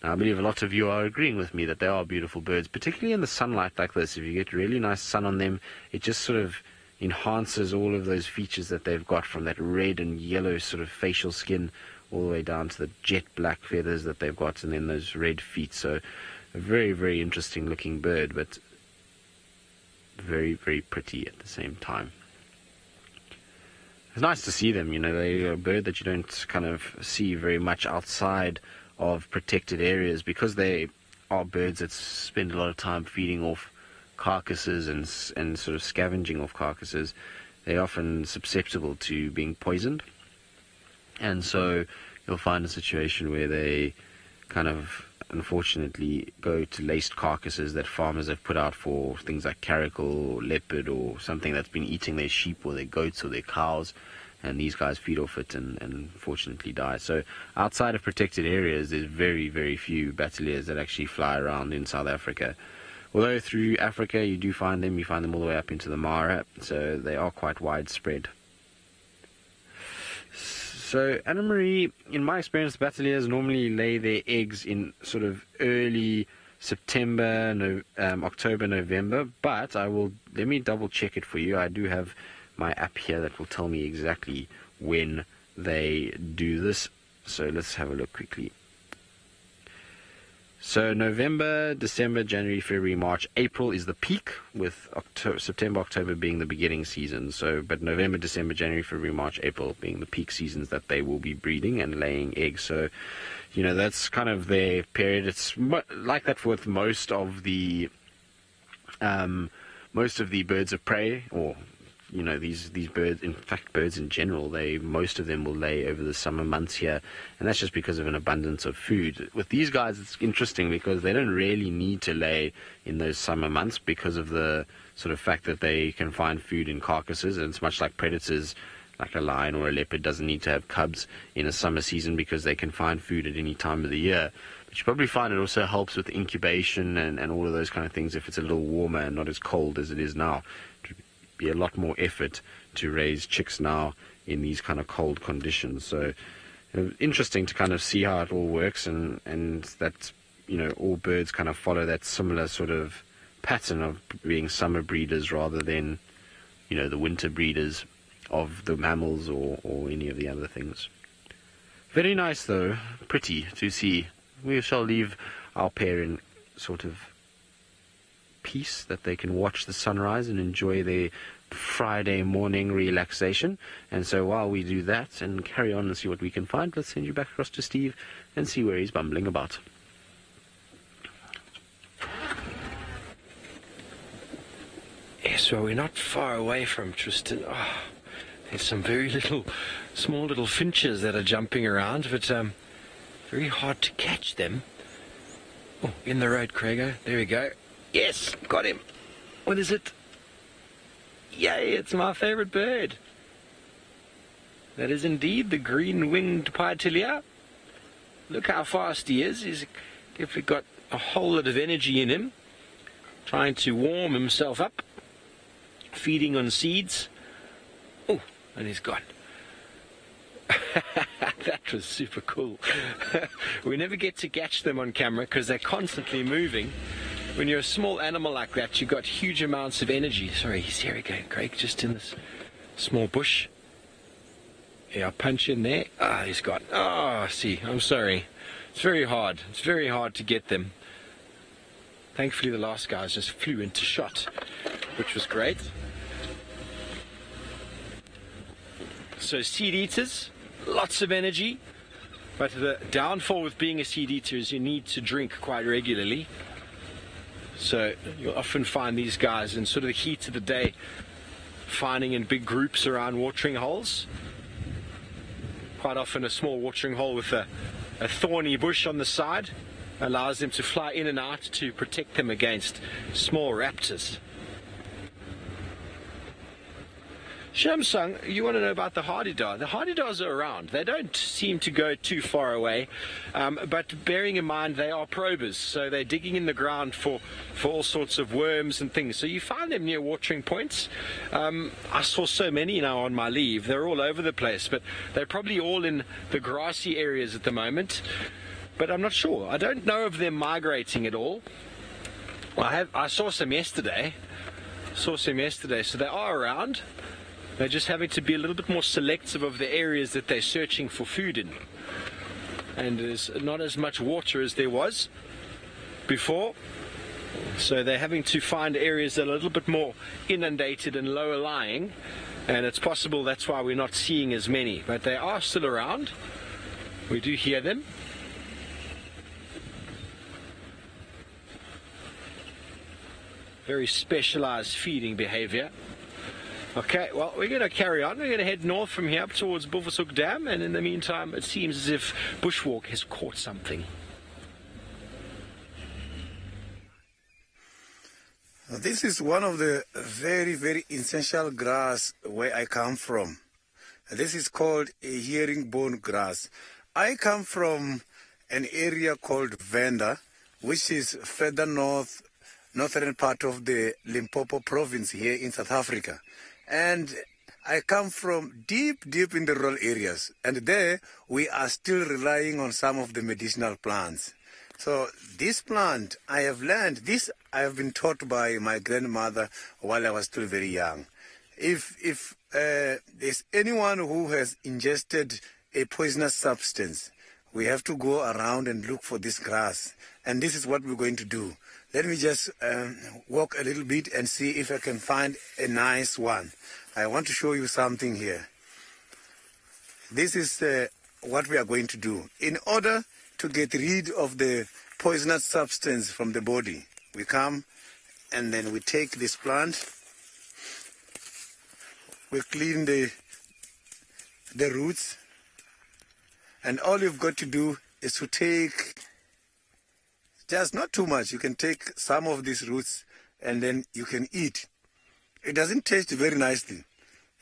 Now, I believe a lot of you are agreeing with me that they are beautiful birds, particularly in the sunlight like this. If you get really nice sun on them, it just sort of enhances all of those features that they've got, from that red and yellow sort of facial skin all the way down to the jet black feathers that they've got, and then those red feet. So a very, very interesting looking bird, but very, very pretty at the same time. It's nice to see them, you know. They're a bird that you don't kind of see very much outside of protected areas, because they are birds that spend a lot of time feeding off carcasses and sort of scavenging off carcasses. They're often susceptible to being poisoned, and so you'll find a situation where they kind of unfortunately go to laced carcasses that farmers have put out for things like caracal or leopard or something that's been eating their sheep or their goats or their cows, and these guys feed off it and unfortunately die. So outside of protected areas, there's very, very few bateliers that actually fly around in South Africa. Although through Africa you do find them, you find them all the way up into the Mara, so they are quite widespread. So, Anna Marie, in my experience, bateliers normally lay their eggs in sort of early September, October, November, but let me double check it for you. I do have my app here that will tell me exactly when they do this. So let's have a look quickly. So November, December, January, February, March, April is the peak, with September, October being the beginning season. So, but November, December, January, February, March, April being the peak seasons that they will be breeding and laying eggs. So, you know, that's kind of their period. It's like that with most of the birds of prey, or you know, these birds, in fact birds in general, most of them will lay over the summer months here, and that's just because of an abundance of food. With these guys, it's interesting because they don't really need to lay in those summer months because of the sort of fact that they can find food in carcasses, and it's much like predators, like a lion or a leopard doesn't need to have cubs in a summer season because they can find food at any time of the year. But you probably find it also helps with incubation and all of those kind of things if it's a little warmer and not as cold as it is now. Be a lot more effort to raise chicks now in these kind of cold conditions. So interesting to kind of see how it all works, and that, you know, all birds kind of follow that similar sort of pattern of being summer breeders rather than, you know, the winter breeders of the mammals or any of the other things. Very nice though, pretty to see. We shall leave our pair in sort of peace, that they can watch the sunrise and enjoy their Friday morning relaxation. And so while we do that and carry on and see what we can find, let's send you back across to Steve and see where he's bumbling about. Yes, well, we're not far away from Tristan. Oh, there's some small little finches that are jumping around, but very hard to catch them. Oh, in the road, Craigo. There we go. Yes, got him. What is it? Yay, it's my favorite bird. That is indeed the green-winged pietilia. Look how fast he is. He's definitely got a whole lot of energy in him, trying to warm himself up, feeding on seeds. Oh, and he's gone. That was super cool. We never get to catch them on camera because they're constantly moving. When you're a small animal like that, you've got huge amounts of energy. Sorry, he's here again, Craig, just in this small bush. Yeah, I'll punch in there. Ah, he's gone. Ah, see, I'm sorry. It's very hard. It's very hard to get them. Thankfully, the last guys just flew into shot, which was great. So, seed eaters, lots of energy. But the downfall with being a seed eater is you need to drink quite regularly. So you'll often find these guys in sort of the heat of the day finding in big groups around watering holes. Quite often a small watering hole with a thorny bush on the side allows them to fly in and out to protect them against small raptors. Shamsung, you want to know about the hardy-dar. The hardy-dars are around. They don't seem to go too far away, but bearing in mind they are probers, so they're digging in the ground for all sorts of worms and things. So you find them near watering points. I saw so many now on my leave. They're all over the place, but they're probably all in the grassy areas at the moment. But I'm not sure. I don't know of them migrating at all. I saw some yesterday. So they are around. They're just having to be a little bit more selective of the areas that they're searching for food in. And there's not as much water as there was before. So they're having to find areas that are a little bit more inundated and lower lying. And it's possible that's why we're not seeing as many. But they are still around. We do hear them. Very specialized feeding behavior. Okay, well, we're going to carry on. We're going to head north from here up towards Bulvershoek Dam, and in the meantime, it seems as if Bushwalk has caught something. This is one of the very, very essential grass where I come from. This is called a herringbone grass. I come from an area called Venda, which is further northern part of the Limpopo province here in South Africa. And I come from deep in the rural areas. And there we are still relying on some of the medicinal plants. So this plant, I have learned, this I have been taught by my grandmother while I was still very young. If there's anyone who has ingested a poisonous substance, we have to go around and look for this grass. And this is what we're going to do. Let me just walk a little bit and see if I can find a nice one. I want to show you something here. This is what we are going to do. In order to get rid of the poisonous substance from the body, we come and then we take this plant. We clean the roots. And all you've got to do is to take just not too much. You can take some of these roots and then you can eat. It doesn't taste very nicely.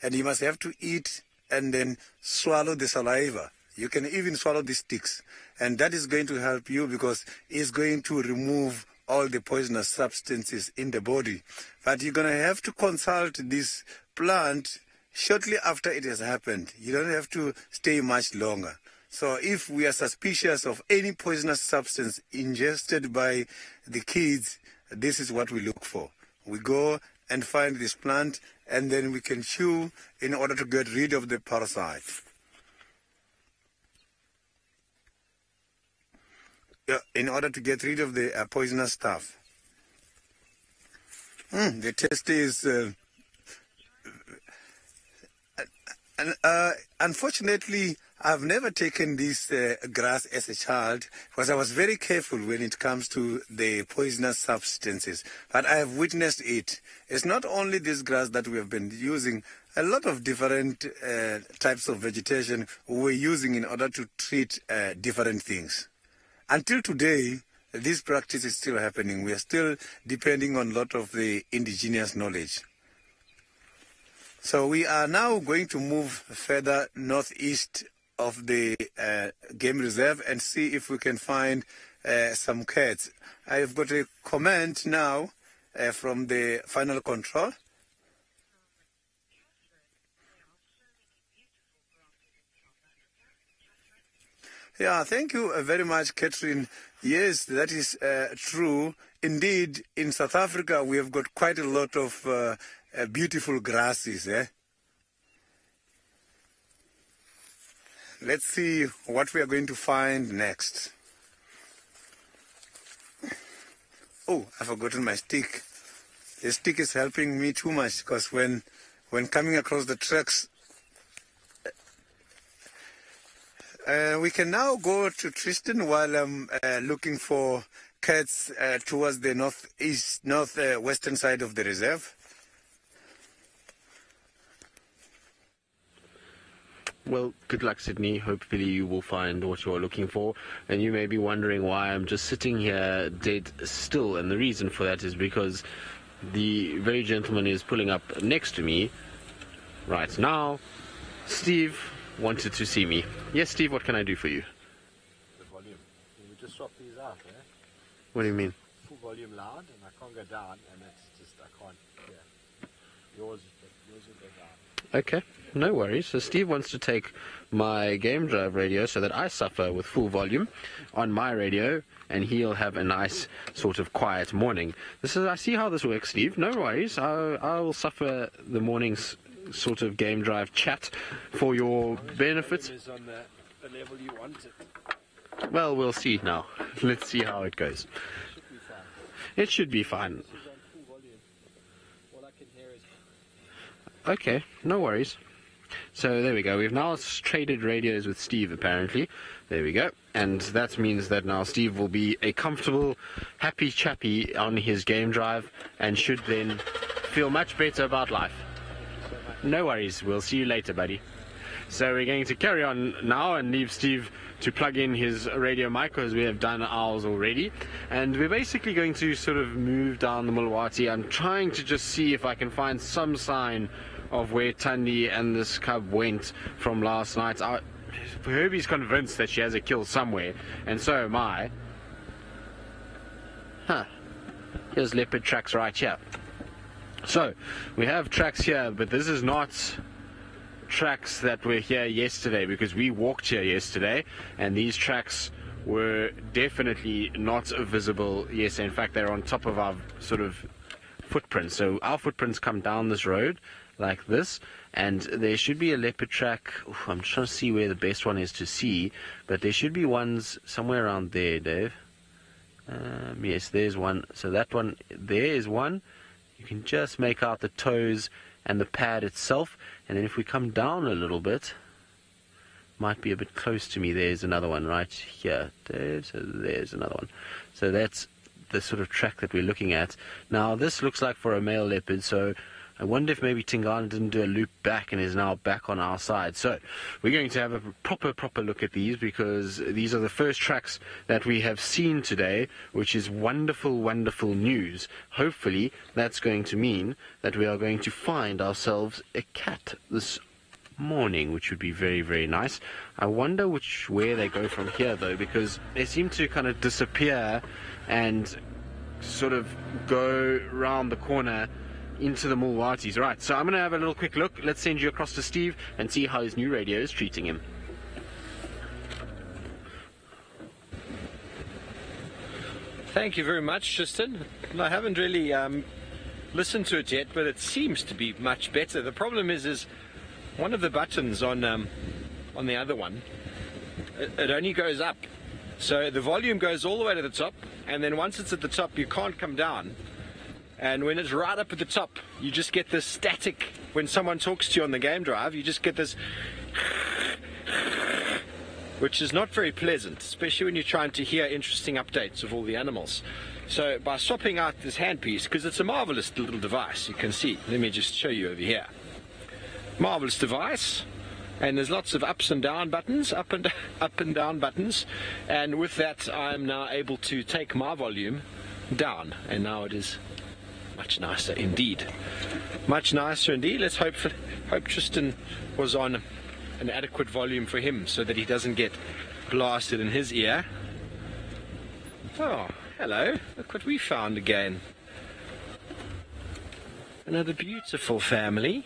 And you must have to eat and then swallow the saliva. You can even swallow the sticks. And that is going to help you because it's going to remove all the poisonous substances in the body. But you're going to have to consult this plant shortly after it has happened. You don't have to stay much longer. So if we are suspicious of any poisonous substance ingested by the kids, this is what we look for. We go and find this plant and then we can chew in order to get rid of the parasite. In order to get rid of the poisonous stuff. The taste is... unfortunately, I've never taken this grass as a child because I was very careful when it comes to the poisonous substances. But I have witnessed it. It's not only this grass that we have been using. A lot of different types of vegetation we're using in order to treat different things. Until today, this practice is still happening. We are still depending on a lot of the indigenous knowledge. So we are now going to move further northeast of the game reserve and see if we can find some cats. I've got a comment now from the final control. Yeah, thank you very much, Catherine. Yes, that is true. Indeed, in South Africa, we have got quite a lot of beautiful grasses. Let's see what we are going to find next. Oh, I've forgotten my stick. The stick is helping me too much because when coming across the tracks, we can now go to Tristan while I'm looking for cats towards the northwestern side of the reserve. Well, good luck, Sydney. Hopefully you will find what you're looking for. And you may be wondering why I'm just sitting here dead still. And the reason for that is because the very gentleman is pulling up next to me right now. Steve wanted to see me. Yes, Steve, what can I do for you? The volume. Can we just swap these out, eh? What do you mean? Full volume loud, and I can't go down, and it's just, I can't hear. Yours will go down. Okay, no worries. So Steve wants to take my game drive radio so that I suffer with full volume on my radio, and he'll have a nice sort of quiet morning. I see how this works, Steve. No worries. I will suffer the morning's sort of game drive chat for your benefit. Is on the level you want it. Well, we'll see now. Let's see how it goes. It should be fine. This is on full volume. All I can hear is... Okay, no worries. So there we go. We've now traded radios with Steve, apparently. There we go. And that means that now Steve will be a comfortable, happy chappy on his game drive and should then feel much better about life. No worries. We'll see you later, buddy. So we're going to carry on now and leave Steve to plug in his radio mic, because we have done ours already. And we're basically going to sort of move down the Mulwati. I'm trying to just see if I can find some sign of where Thandi and this cub went from last night. Herbie's convinced that she has a kill somewhere, and so am I. Here's leopard tracks right here. So we have tracks here, but this is not tracks that were here yesterday, because we walked here yesterday and these tracks were definitely not visible. Yes, in fact they're on top of our sort of footprints. So our footprints come down this road like this, and there should be a leopard track. I'm trying to see where the best one is to see, but there should be ones somewhere around there, Dave. Yes, there's one. So that one there is one. You can just make out the toes and the pad itself, and then if we come down a little bit, might be a bit close to me, there's another one right here, Dave. So there's another one. So that's the sort of track that we're looking at. Now this looks like for a male leopard, so I wonder if maybe Tingana didn't do a loop back and is now back on our side. So we're going to have a proper look at these, because these are the first tracks that we have seen today, which is wonderful news. Hopefully that's going to mean that we are going to find ourselves a cat this morning, which would be very nice. I wonder where they go from here though, because they seem to kind of disappear and sort of go round the corner into the Mulwatis. Right, so I'm going to have a little quick look. Let's send you across to Steve and see how his new radio is treating him. Thank you very much, Tristan. I haven't really listened to it yet, but it seems to be much better. The problem is one of the buttons on the other one, it only goes up. So the volume goes all the way to the top, and then once it's at the top, you can't come down. And when it's right up at the top, you just get this static. When someone talks to you on the game drive, you just get this, which is not very pleasant, especially when you're trying to hear interesting updates of all the animals. So by swapping out this handpiece, because it's a marvelous little device, you can see. Let me just show you over here. Marvelous device. And there's lots of ups and down buttons, up and down buttons. And with that, I'm now able to take my volume down. And now it is much nicer indeed. Much nicer indeed. Let's hope Tristan was on an adequate volume for him so that he doesn't get blasted in his ear. Oh, hello. Look what we found again. Another beautiful family.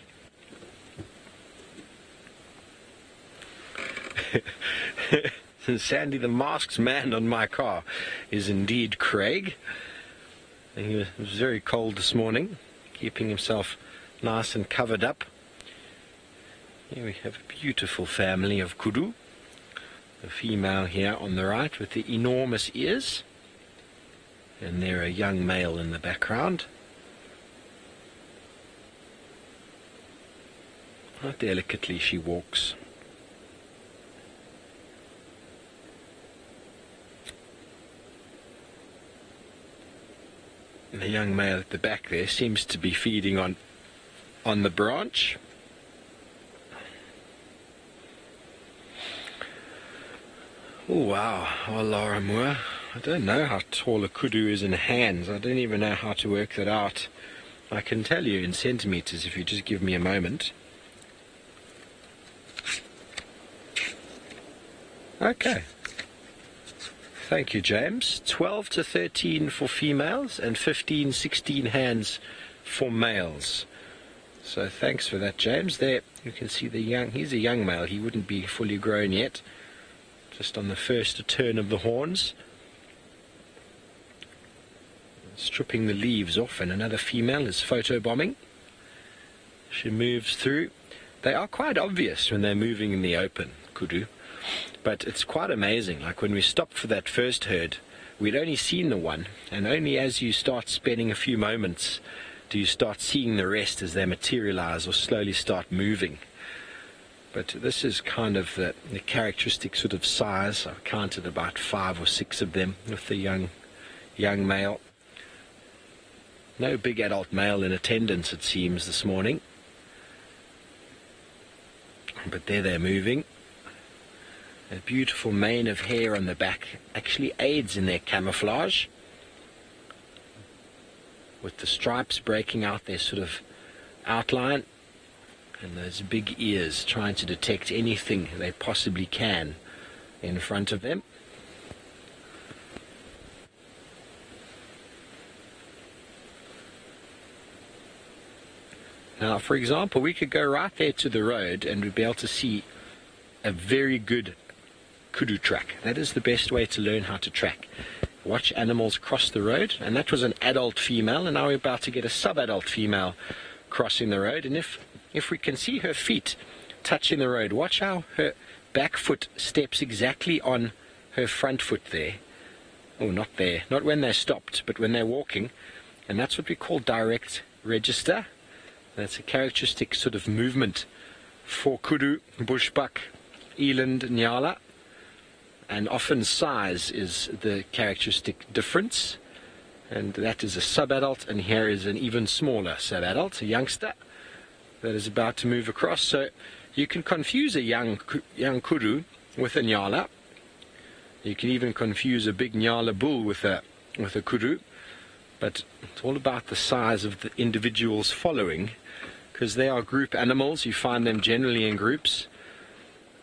Sandy the masked man on my car is indeed Craig. He was very cold this morning, keeping himself nice and covered up. Here we have a beautiful family of kudu. The female here on the right with the enormous ears. And there a young male in the background. How delicately she walks. The young male at the back there seems to be feeding on the branch. Oh wow, Allah Amur. I don't know how tall a kudu is in hands. I don't even know how to work that out. I can tell you in centimeters if you just give me a moment. Okay. Thank you, James. 12 to 13 for females and 15, 16 hands for males. So thanks for that, James. There you can see the young. He's a young male. He wouldn't be fully grown yet. Just on the first turn of the horns. Stripping the leaves off, and another female is photobombing. She moves through. They are quite obvious when they're moving in the open, kudu. But it's quite amazing. Like when we stopped for that first herd, we'd only seen the one, and only as you start spending a few moments do you start seeing the rest as they materialize or slowly start moving. But this is kind of the characteristic sort of size. I counted about 5 or 6 of them with the young male. No big adult male in attendance, it seems, this morning. But there they're moving. A beautiful mane of hair on the back actually aids in their camouflage, with the stripes breaking out their sort of outline, and those big ears trying to detect anything they possibly can in front of them. Now, for example, we could go right there to the road and we'd be able to see a very good kudu track. That is the best way to learn how to track. Watch animals cross the road, and that was an adult female, and now we're about to get a sub-adult female crossing the road. And if we can see her feet touching the road, watch how her back foot steps exactly on her front foot there. Oh, not there, not when they're stopped, but when they're walking. And that's what we call direct register. That's a characteristic sort of movement for kudu, bushbuck, eland, nyala. And often size is the characteristic difference. And that is a sub-adult, and here is an even smaller sub-adult, a youngster that is about to move across. So you can confuse a young kudu with a nyala. You can even confuse a big nyala bull with a kudu. But it's all about the size of the individuals following, because they are group animals. You find them generally in groups.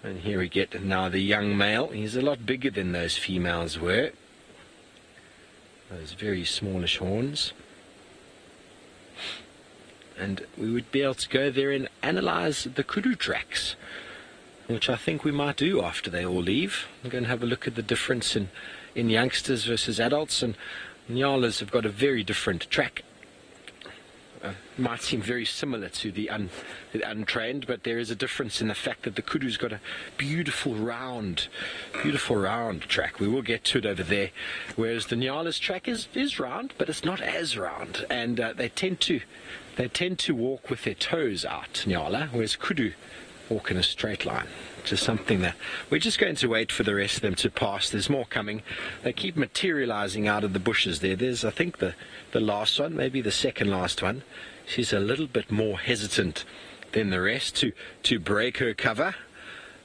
And here we get now the young male. He's a lot bigger than those females were. Those very smallish horns. And we would be able to go there and analyze the kudu tracks, which I think we might do after they all leave. I'm going to have a look at the difference in youngsters versus adults. And nyalas have got a very different track. Might seem very similar to the untrained, but there is a difference in the fact that the kudu's got a beautiful round track. We will get to it over there, whereas the nyala's track is round, but it's not as round, and they tend to walk with their toes out, nyala, whereas kudu walk in a straight line. Which is something that we're just going to wait for the rest of them to pass. There's more coming. They keep materializing out of the bushes there. There's, I think, the last one, maybe the second last one. She's a little bit more hesitant than the rest to break her cover.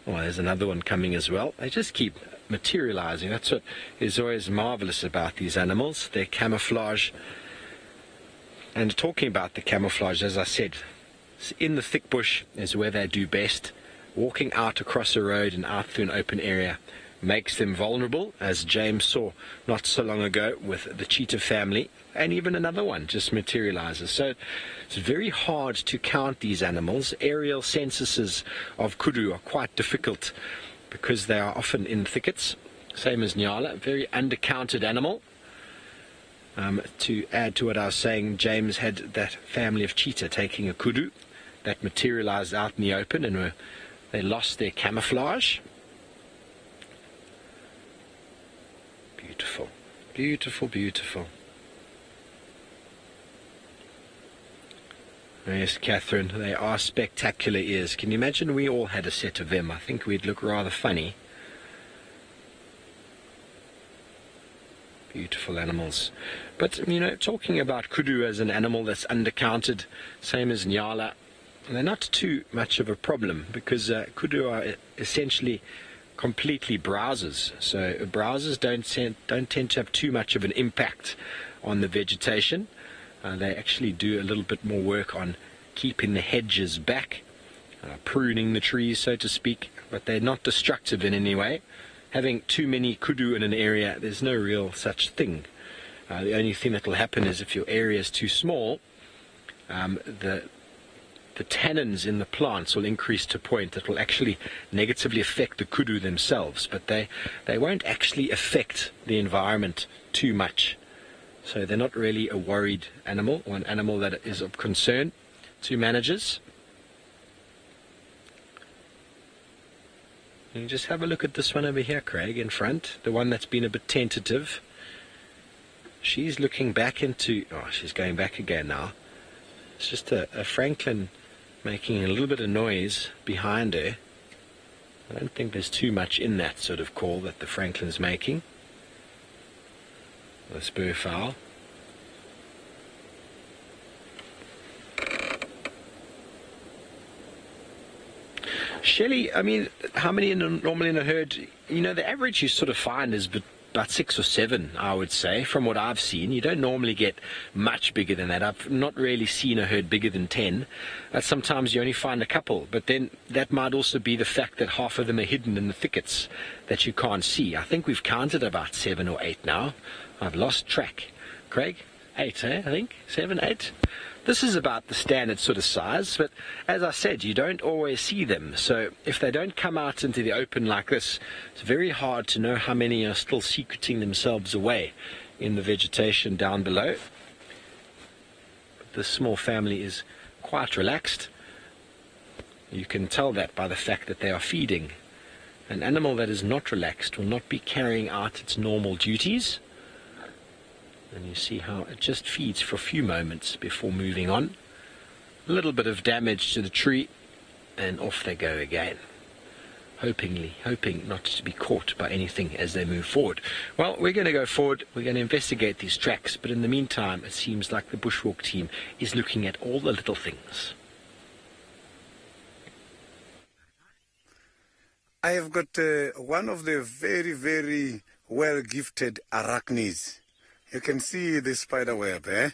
Oh, there's another one coming as well. They just keep materializing. That's what is always marvelous about these animals, their camouflage. And talking about the camouflage, as I said, in the thick bush is where they do best. Walking out across a road and out through an open area makes them vulnerable, as James saw not so long ago with the cheetah family, and even another one just materializes. So it's very hard to count these animals. Aerial censuses of kudu are quite difficult because they are often in thickets, same as nyala, a very undercounted animal. To add to what I was saying, James had that family of cheetah taking a kudu that materialized out in the open, and they lost their camouflage. Beautiful, beautiful, beautiful. Yes, Catherine, they are spectacular ears. Can you imagine we all had a set of them? I think we'd look rather funny. Beautiful animals. But, you know, talking about kudu as an animal that's undercounted, same as nyala, they're not too much of a problem, because kudu are essentially completely browsers. So browsers don't tend to have too much of an impact on the vegetation. They actually do a little bit more work on keeping the hedges back, pruning the trees, so to speak, but they're not destructive in any way. Having too many kudu in an area, there's no real such thing. The only thing that will happen is if your area is too small, the tannins in the plants will increase to a point that will actually negatively affect the kudu themselves, but they won't actually affect the environment too much. So they're not really a worried animal, or an animal that is of concern to managers. You just have a look at this one over here, Craig, in front, the one that's been a bit tentative. She's looking back into, oh, she's going back again now. It's just a Franklin making a little bit of noise behind her. I don't think there's too much in that sort of call that the Franklin's making. The spur fowl. Shelley, I mean, how many normally in a herd? You know, the average you sort of find is about 6 or 7, I would say, from what I've seen. You don't normally get much bigger than that. I've not really seen a herd bigger than 10. Sometimes you only find a couple, but then that might also be the fact that half of them are hidden in the thickets that you can't see. I think we've counted about 7 or 8 now. I've lost track. Craig? 8, I think? 7, 8? This is about the standard sort of size, but as I said, you don't always see them. So if they don't come out into the open like this, it's very hard to know how many are still secreting themselves away in the vegetation down below. But this small family is quite relaxed. You can tell that by the fact that they are feeding. An animal that is not relaxed will not be carrying out its normal duties. And you see how it just feeds for a few moments before moving on. A little bit of damage to the tree, and off they go again. Hoping not to be caught by anything as they move forward. Well, we're going to go forward. We're going to investigate these tracks, but in the meantime, it seems like the bushwalk team is looking at all the little things. I have got one of the very, very well-gifted arachnids. You can see the spider web, eh?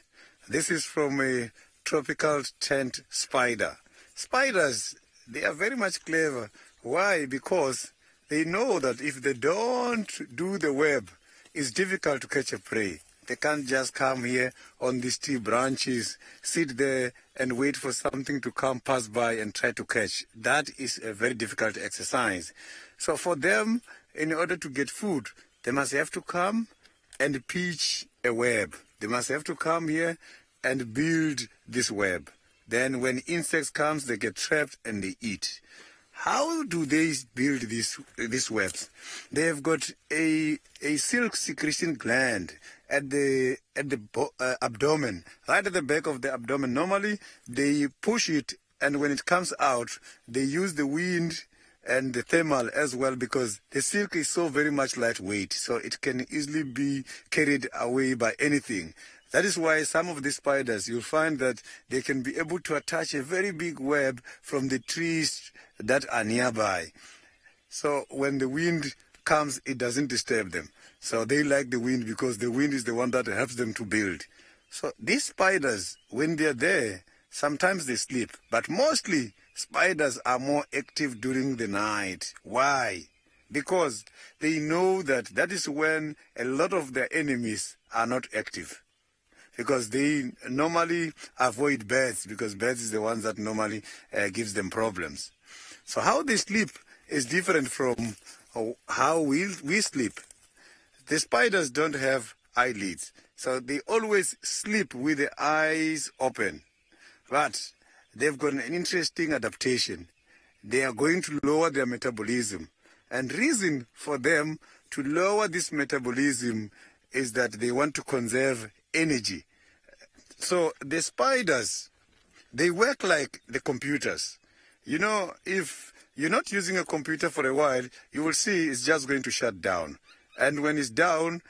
This is from a tropical tent spider. Spiders, they are very much clever. Why? Because they know that if they don't do the web, it's difficult to catch a prey. They can't just come here on these tree branches, sit there and wait for something to come pass by and try to catch. That is a very difficult exercise. So for them, in order to get food, they must have to come and pitch a web. They must have to come here and build this web. Then when insects comes, they get trapped and they eat. How do they build these webs? They have got a silk secretion gland at the abdomen, right at the back of the abdomen. Normally, they push it, and when it comes out, they use the wind and the thermal as well, because the silk is so very much lightweight, so it can easily be carried away by anything. That is why some of these spiders, you'll find that they can be able to attach a very big web from the trees that are nearby. So when the wind comes, it doesn't disturb them. So they like the wind because the wind is the one that helps them to build. So these spiders, when they're there, sometimes they sleep, but mostly spiders are more active during the night. Why? Because they know that that is when a lot of their enemies are not active. Because they normally avoid birds, because birds is the ones that normally gives them problems. So how they sleep is different from how we sleep. The spiders don't have eyelids, so they always sleep with the eyes open. But they've got an interesting adaptation. They are going to lower their metabolism. And reason for them to lower this metabolism is that they want to conserve energy. So the spiders, they work like the computers. You know, if you're not using a computer for a while, you will see it's just going to shut down. And when it's down,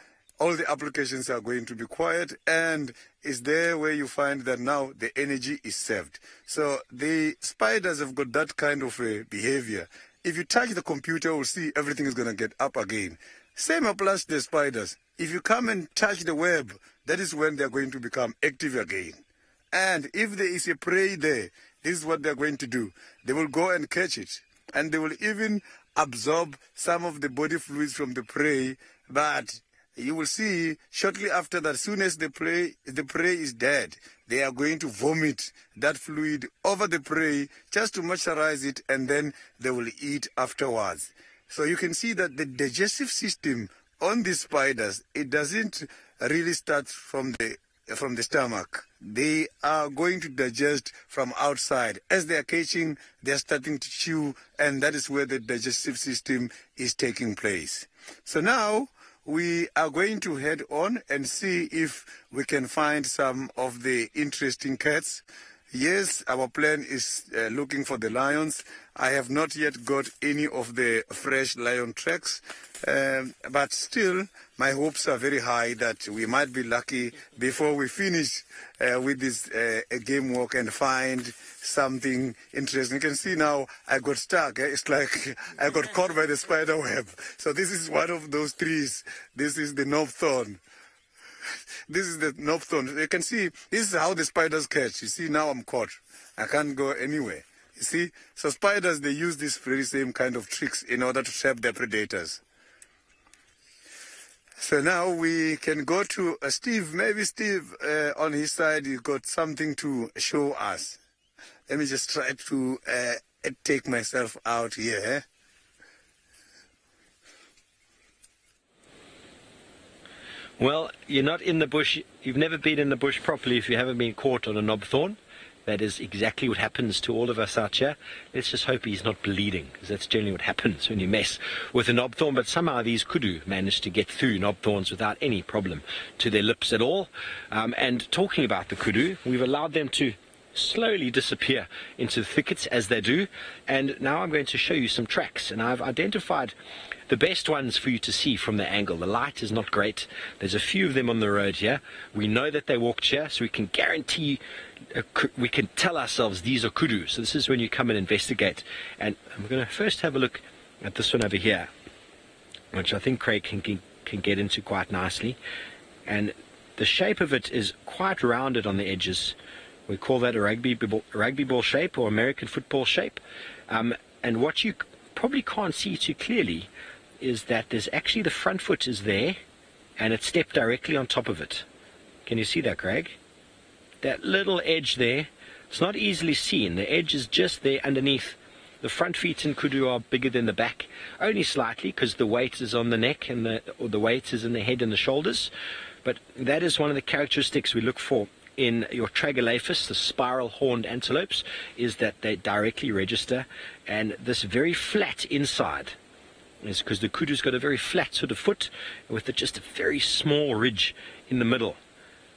all the applications are going to be quiet, and it's there where you find that now the energy is saved. So the spiders have got that kind of behavior. If you touch the computer, you'll see everything is going to get up again. Same applies to the spiders. If you come and touch the web, that is when they're going to become active again. And if there is a prey there, this is what they're going to do. They will go and catch it. And they will even absorb some of the body fluids from the prey. But you will see shortly after that, as soon as the prey is dead, they are going to vomit that fluid over the prey just to moisturize it, and then they will eat afterwards. So you can see that the digestive system on these spiders, it doesn't really start from the stomach. They are going to digest from outside. As they are catching, they are starting to chew, and that is where the digestive system is taking place. So now we are going to head on and see if we can find some of the interesting cats. Yes, our plan is looking for the lions. I have not yet got any of the fresh lion tracks, but still my hopes are very high that we might be lucky before we finish with this game walk and find something interesting. You can see now I got stuck. It's like I got caught by the spider web. So this is one of those trees. This is the knobthorn. This is the knobthorn. You can see this is how the spiders catch. You see, now I'm caught. I can't go anywhere. You see? So spiders, they use these very same kind of tricks in order to trap their predators. So now we can go to Steve. Maybe Steve, on his side, he got something to show us. Let me just try to take myself out here. Well, you're not in the bush. You've never been in the bush properly if you haven't been caught on a knobthorn. That is exactly what happens to all of us out here. Let's just hope he's not bleeding, because that's generally what happens when you mess with a knobthorn. But somehow these kudu manage to get through knobthorns without any problem to their lips at all. And talking about the kudu, we've allowed them to slowly disappear into the thickets as they do. And now I'm going to show you some tracks. And I've identified the best ones for you to see from the angle. The light is not great. There's a few of them on the road here. We know that they walked here, so we can guarantee, we can tell ourselves these are kudu. So this is when you come and investigate. And I'm going to first have a look at this one over here, which I think Craig can get into quite nicely. And the shape of it is quite rounded on the edges. We call that a rugby ball shape or American football shape. And what you probably can't see too clearly is that there's actually the front foot is there and it's stepped directly on top of it. Can you see that, Craig? That little edge there, it's not easily seen. The edge is just there underneath. The front feet in kudu are bigger than the back, only slightly, because the weight is on the neck and the weight is in the head and the shoulders. But that is one of the characteristics we look for in your tragelaphus, the spiral horned antelopes, is that they directly register. And this very flat inside is because the kudu's got a very flat sort of foot with just a very small ridge in the middle.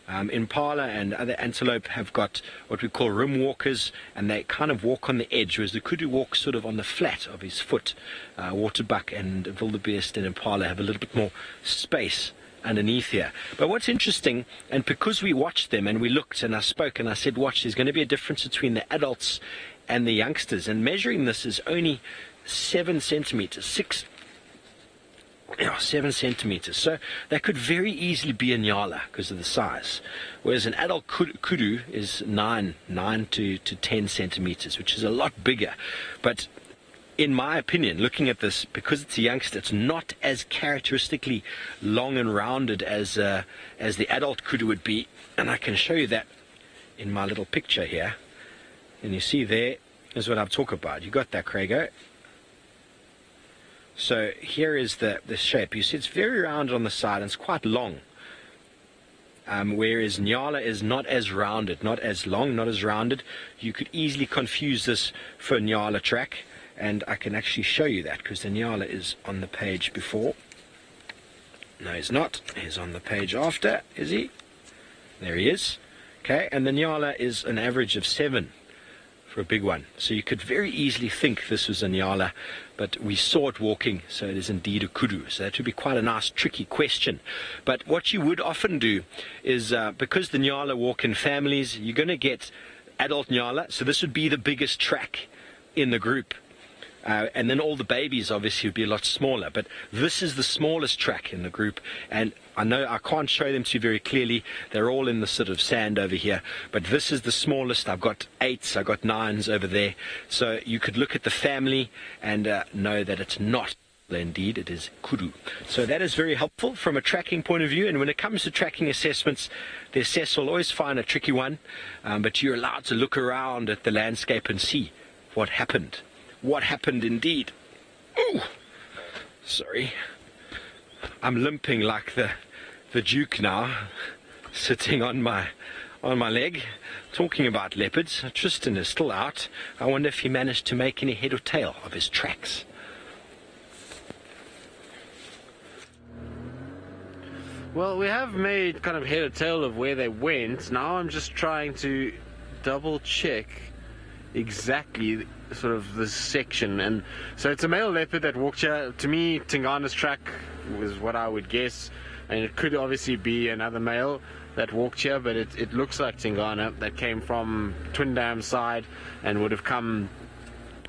Impala and other antelope have got what we call rim walkers, and they kind of walk on the edge, whereas the kudu walks sort of on the flat of his foot. Waterbuck and wildebeest and impala have a little bit more space underneath here. But what's interesting, and because we watched them and we looked and I spoke and I said, watch, there's going to be a difference between the adults and the youngsters, and measuring this is only 7 centimeters, 7 centimeters. So that could very easily be a nyala because of the size, whereas an adult kudu is 9 to 10 centimeters, which is a lot bigger. But in my opinion, looking at this, because it's a youngster, it's not as characteristically long and rounded as the adult kudu would be. And I can show you that in my little picture here. And you see there is what I'm talking about. You got that, Craigo? So here is the shape. You see it's very rounded on the side and it's quite long. Whereas nyala is not as rounded, not as long, not as rounded. You could easily confuse this for a nyala track. And I can actually show you that because the nyala is on the page before. No, he's not. He's on the page after, is he? There he is. Okay, and the nyala is an average of 7 for a big one. So you could very easily think this was a nyala, but we saw it walking, so it is indeed a kudu. So that would be quite a nice, tricky question. But what you would often do is, because the nyala walk in families, you're going to get adult nyala, so this would be the biggest track in the group. And then all the babies obviously would be a lot smaller, but this is the smallest track in the group, and I know I can't show them to you very clearly. They're all in the sort of sand over here, but this is the smallest. I've got 8s, I've got 9s over there, so you could look at the family and know that it's not. Indeed, it is kudu. So that is very helpful from a tracking point of view. And when it comes to tracking assessments, the assessor will always find a tricky one, but you're allowed to look around at the landscape and see what happened. What happened indeed. Ooh, sorry. I'm limping like the Duke now, sitting on my leg, talking about leopards. Tristan is still out. I wonder if he managed to make any head or tail of his tracks. Well, we have made kind of head or tail of where they went. Now I'm just trying to double check exactly sort of this section. And so it's a male leopard that walked here. To me, Tingana's track was what I would guess, and it could obviously be another male that walked here, but it looks like Tingana that came from Twin Dam side and would have come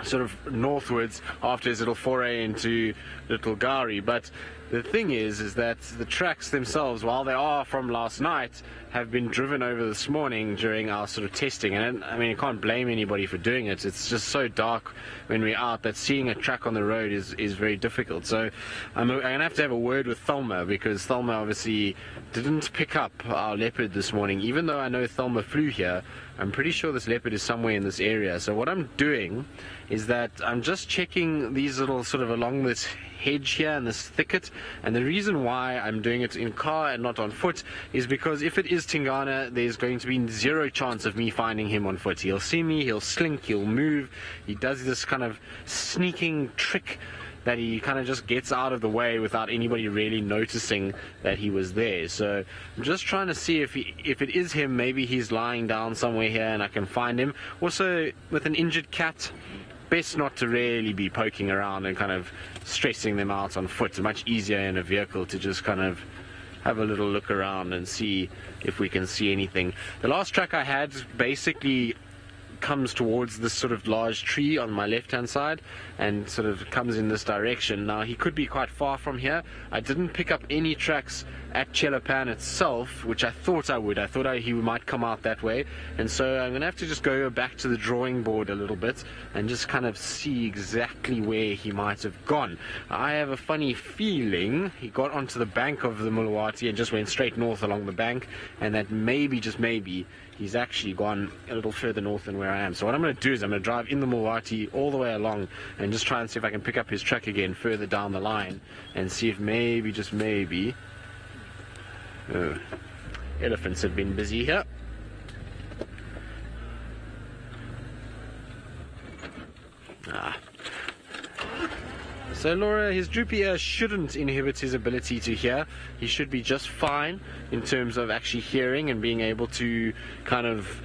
sort of northwards after his little foray into Little Gari. But the thing is that the tracks themselves, while they are from last night, have been driven over this morning during our sort of testing. And I mean, you can't blame anybody for doing it. It's just so dark when we're out that seeing a track on the road is very difficult. So I'm going to have a word with Thelma, because Thelma obviously didn't pick up our leopard this morning. Even though I know Thelma flew here, I'm pretty sure this leopard is somewhere in this area. So what I'm doing is that I'm just checking these little sort of along this hedge here and this thicket, and the reason why I'm doing it in car and not on foot is because if it is Tingana, there's going to be zero chance of me finding him on foot. He'll see me, he'll slink, he'll move, he does this kind of sneaking trick that he kind of just gets out of the way without anybody really noticing that he was there. So I'm just trying to see if it is him, maybe he's lying down somewhere here and I can find him. Also, with an injured cat, best not to really be poking around and kind of stressing them out on foot. It's much easier in a vehicle to just kind of have a little look around and see if we can see anything. The last track I had basically comes towards this sort of large tree on my left hand side and sort of comes in this direction. Now he could be quite far from here. I didn't pick up any tracks at Chelapan itself, which I thought I would. I thought he might come out that way, and so I'm gonna have to just go back to the drawing board a little bit and just kind of see exactly where he might have gone. I have a funny feeling he got onto the bank of the Muluwati and just went straight north along the bank, and that maybe, just maybe, he's actually gone a little further north than where I am. So what I'm going to do is I'm going to drive in the Muluwati all the way along and just try and see if I can pick up his track again further down the line and see if maybe, just maybe, elephants have been busy here. So Laura, his droopy ear shouldn't inhibit his ability to hear. He should be just fine in terms of actually hearing and being able to kind of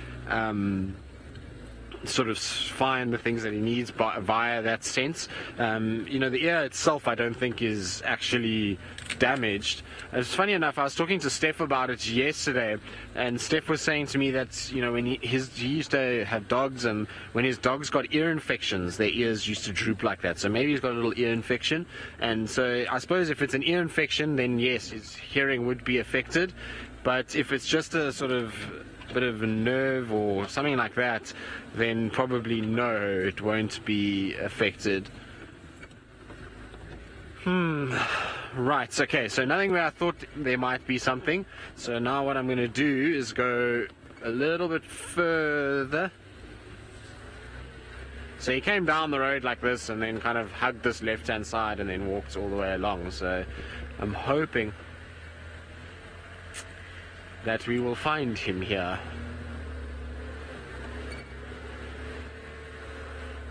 sort of find the things that he needs via that sense. You know, the ear itself I don't think is actually damaged. It's funny enough, I was talking to Steph about it yesterday, and Steph was saying to me that, you know, when he used to have dogs, and when his dogs got ear infections, their ears used to droop like that. So maybe he's got a little ear infection, and so I suppose if it's an ear infection, then yes, his hearing would be affected. But if it's just a sort of bit of a nerve or something like that, then probably no, it won't be affected. Right, okay, so nothing where I thought there might be something. So now what I'm going to do is go a little bit further. So he came down the road like this and then kind of hugged this left hand side and then walked all the way along. So I'm hoping that we will find him here.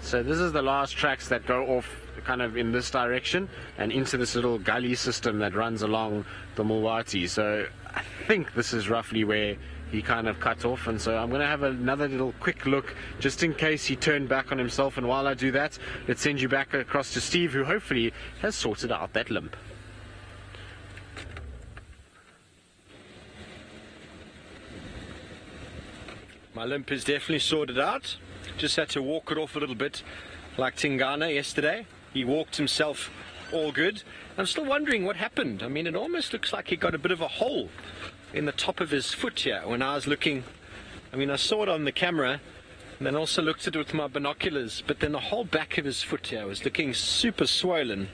So this is the last tracks that go off kind of in this direction and into this little gully system that runs along the Muluwati. So I think this is roughly where he kind of cut off, and so I'm going to have another little quick look just in case he turned back on himself. And while I do that, let's send you back across to Steve, who hopefully has sorted out that limp. My limp is definitely sorted out. Just had to walk it off a little bit like Tingana yesterday. He walked himself all good. I'm still wondering what happened. I mean, it almost looks like he got a bit of a hole in the top of his foot here when I was looking. I mean, I saw it on the camera and then also looked at it with my binoculars, but then the whole back of his foot here was looking super swollen.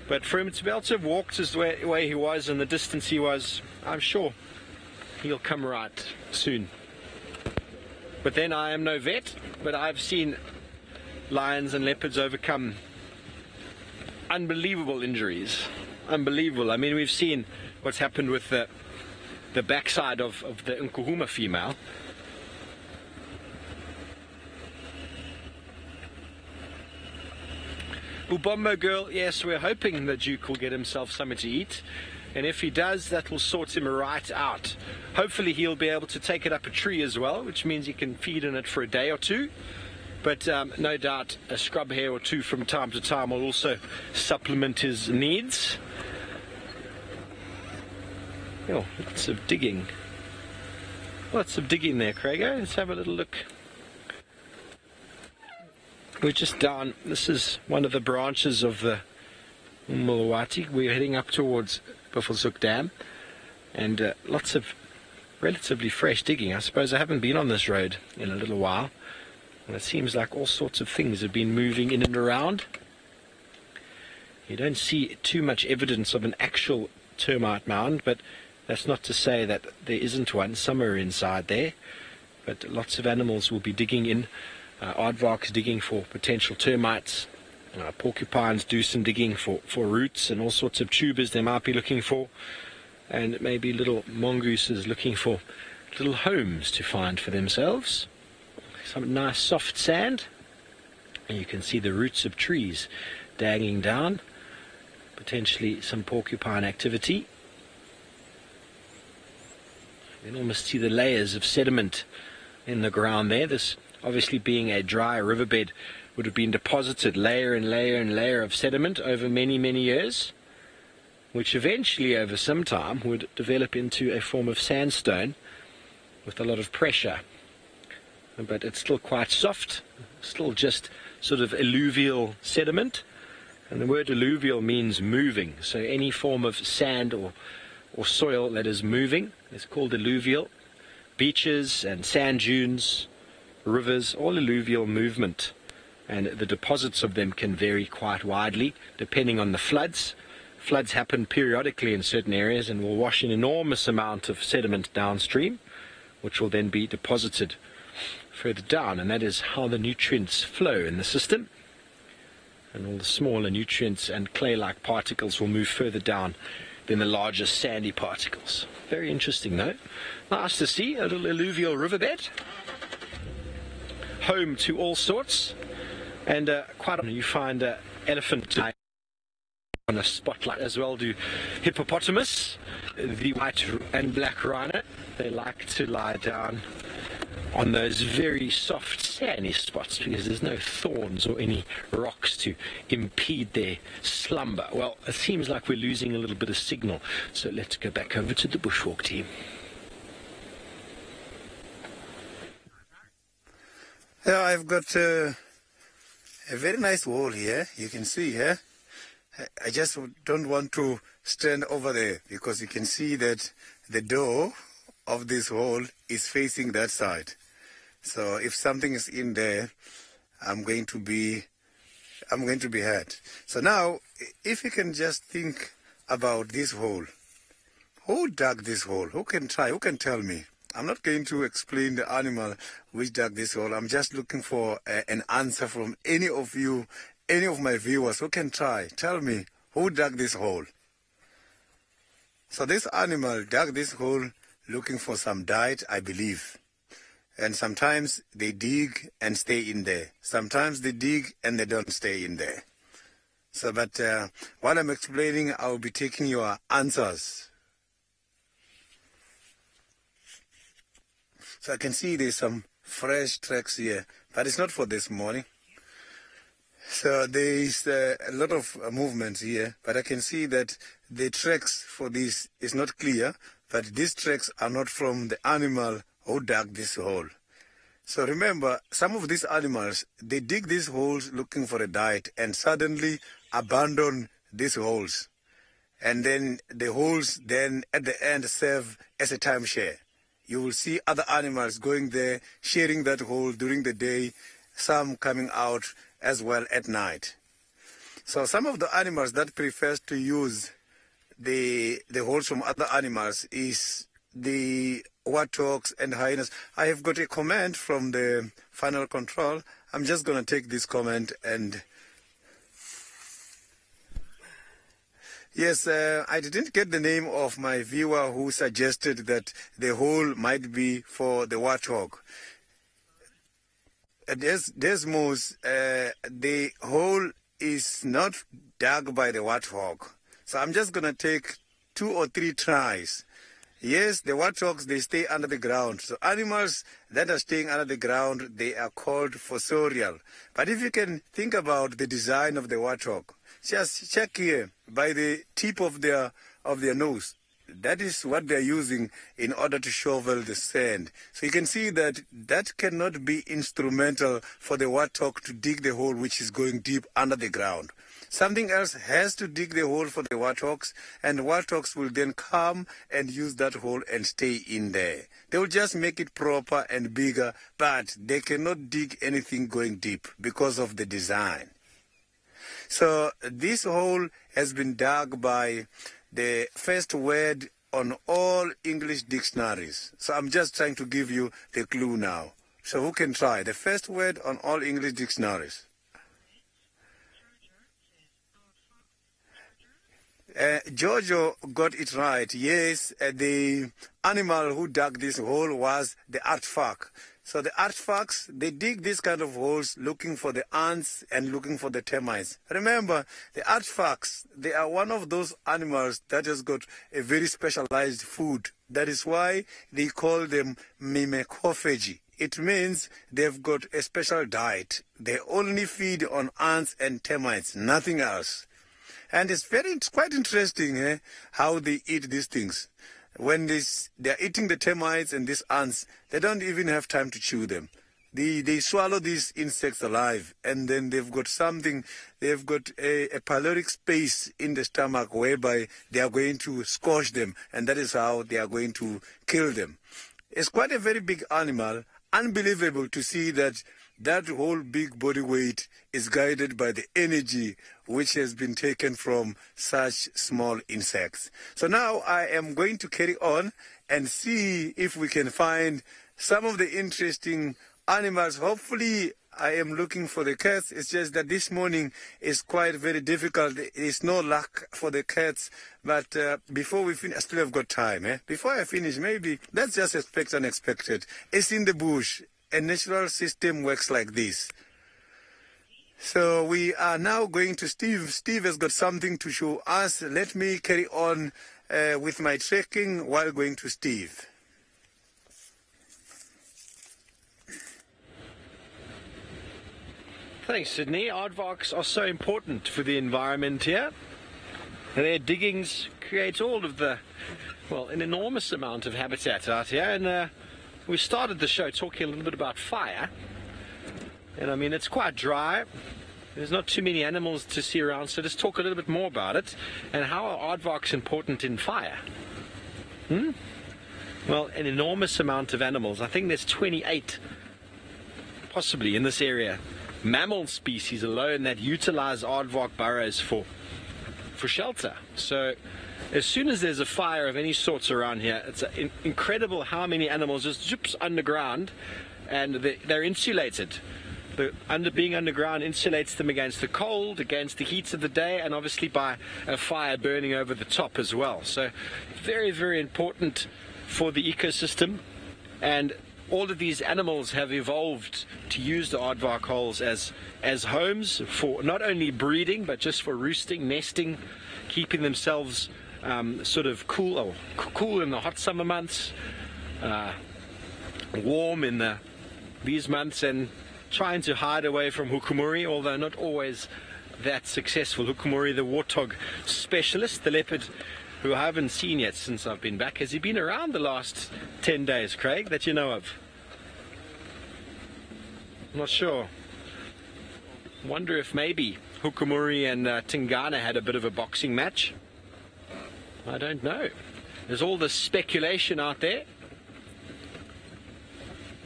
But for him to be able to have walked his way he was and the distance he was, I'm sure he'll come right soon. But then I am no vet, but I've seen lions and leopards overcome unbelievable injuries. Unbelievable. I mean, we've seen what's happened with the backside of the Nkuhuma female. Ubombo girl, yes, we're hoping the Duke will get himself something to eat, and if he does, that will sort him right out. Hopefully he'll be able to take it up a tree as well, which means he can feed on it for a day or two. But no doubt a scrub hair or two from time to time will also supplement his needs. Oh, lots of digging. Lots of digging there, Craigo. Let's have a little look. We're just down. This is one of the branches of the Mulawati. We're heading up towards Buffelshoek Dam. And lots of relatively fresh digging. I suppose I haven't been on this road in a little while. And it seems like all sorts of things have been moving in and around. You don't see too much evidence of an actual termite mound, but that's not to say that there isn't one. Some are inside there, but lots of animals will be digging in. Aardvarks digging for potential termites. Porcupines do some digging for roots and all sorts of tubers they might be looking for. And maybe little mongooses looking for little homes to find for themselves. Some nice soft sand, and you can see the roots of trees dangling down, potentially some porcupine activity. You can almost see the layers of sediment in the ground there. This obviously being a dry riverbed would have been deposited layer and layer and layer of sediment over many, many years, which eventually over some time would develop into a form of sandstone with a lot of pressure. But it's still quite soft, still just sort of alluvial sediment. And the word alluvial means moving. So any form of sand or soil that is moving is called alluvial. Beaches and sand dunes, rivers, all alluvial movement. And the deposits of them can vary quite widely depending on the floods. Floods happen periodically in certain areas and will wash an enormous amount of sediment downstream, which will then be deposited further down, and that is how the nutrients flow in the system, and all the smaller nutrients and clay-like particles will move further down than the larger sandy particles. Very interesting though. Nice to see a little alluvial riverbed, home to all sorts, and quite often you find elephant on a spotlight, as well do hippopotamus, the white and black rhino. They like to lie down on those very soft sandy spots because there's no thorns or any rocks to impede their slumber. Well, it seems like we're losing a little bit of signal, so let's go back over to the bushwalk team. Yeah, I've got a very nice wall here, you can see here. I just don't want to stand over there because you can see that the door of this hole is facing that side. So if something is in there, I'm going to be hurt. So now, if you can just think about this hole, who dug this hole? Who can tell me? I'm not going to explain the animal which dug this hole. I'm just looking for an answer from any of you, any of my viewers who can try. Tell me, who dug this hole? So this animal dug this hole looking for some diet, I believe. And sometimes they dig and stay in there. Sometimes they dig and they don't stay in there. So, but while I'm explaining, I'll be taking your answers. So I can see there's some fresh tracks here, but it's not for this morning. So there's a lot of movements here, but I can see that the tracks for this is not clear, but these tracks are not from the animal who dug this hole. So remember, some of these animals, they dig these holes looking for a diet and suddenly abandon these holes. And then the holes then at the end serve as a timeshare. You will see other animals going there, sharing that hole during the day, some coming out as well at night. So some of the animals that prefers to use the holes from other animals is the warthogs and hyenas. I have got a comment from the final control. I'm just going to take this comment and... Yes, I didn't get the name of my viewer who suggested that the hole might be for the warthog. Desmos, the hole is not dug by the warthog. So I'm just going to take 2 or 3 tries. Yes, the warthogs, they stay under the ground. So animals that are staying under the ground, they are called fossorial. But if you can think about the design of the warthog, just check here by the tip of their nose. That is what they're using in order to shovel the sand. So you can see that that cannot be instrumental for the warthog to dig the hole which is going deep under the ground. Something else has to dig the hole for the warthogs, and warthogs will then come and use that hole and stay in there. They will just make it proper and bigger, but they cannot dig anything going deep because of the design. So this hole has been dug by the first word on all English dictionaries. So I'm just trying to give you the clue now. So who can try? The first word on all English dictionaries. Giorgio got it right. Yes, the animal who dug this hole was the artifact. So the artifacts, they dig these kind of holes looking for the ants and looking for the termites. Remember, the artifacts, they are one of those animals that has got a very specialized food. That is why they call them mimicophagy. It means they've got a special diet. They only feed on ants and termites, nothing else. And it's quite interesting how they eat these things. When they're eating the termites and these ants, they don't even have time to chew them. They swallow these insects alive, and then they've got a pyloric space in the stomach whereby they are going to squash them, and that is how they are going to kill them. It's quite a very big animal. Unbelievable to see that whole big body weight is guided by the energy which has been taken from such small insects. So now I am going to carry on and see if we can find some of the interesting animals. Hopefully I am looking for the cats. It's just that this morning is quite very difficult. There is no luck for the cats. But before we finish, I still have got time. Before I finish, maybe let's just expect unexpected. It's in the bush. A natural system works like this. So we are now going to Steve. Steve has got something to show us. Let me carry on with my trekking while going to Steve. Thanks, Sydney. Aardvarks are so important for the environment here. Their diggings create all of the, well, an enormous amount of habitat out here. And we started the show talking a little bit about fire. And I mean, it's quite dry. There's not too many animals to see around, so let's talk a little bit more about it. And how are aardvarks important in fire? Well, an enormous amount of animals. I think there's 28, possibly, in this area. Mammal species alone that utilize aardvark burrows for shelter. So as soon as there's a fire of any sorts around here, it's incredible how many animals just zips underground, and they're insulated. Being underground insulates them against the cold, against the heat of the day, and obviously by a fire burning over the top as well. So very, very important for the ecosystem. And all of these animals have evolved to use the aardvark holes as homes for not only breeding, but just for roosting, nesting, keeping themselves sort of cool in the hot summer months. warm in these months and trying to hide away from hukumuri, although not always that successful. Hukumuri, the warthog specialist, the leopard who I haven't seen yet since I've been back. Has he been around the last 10 days, Craig, that you know of? I'm not sure. Wonder if maybe Hukumuri and Tingana had a bit of a boxing match. I don't know. There's all this speculation out there.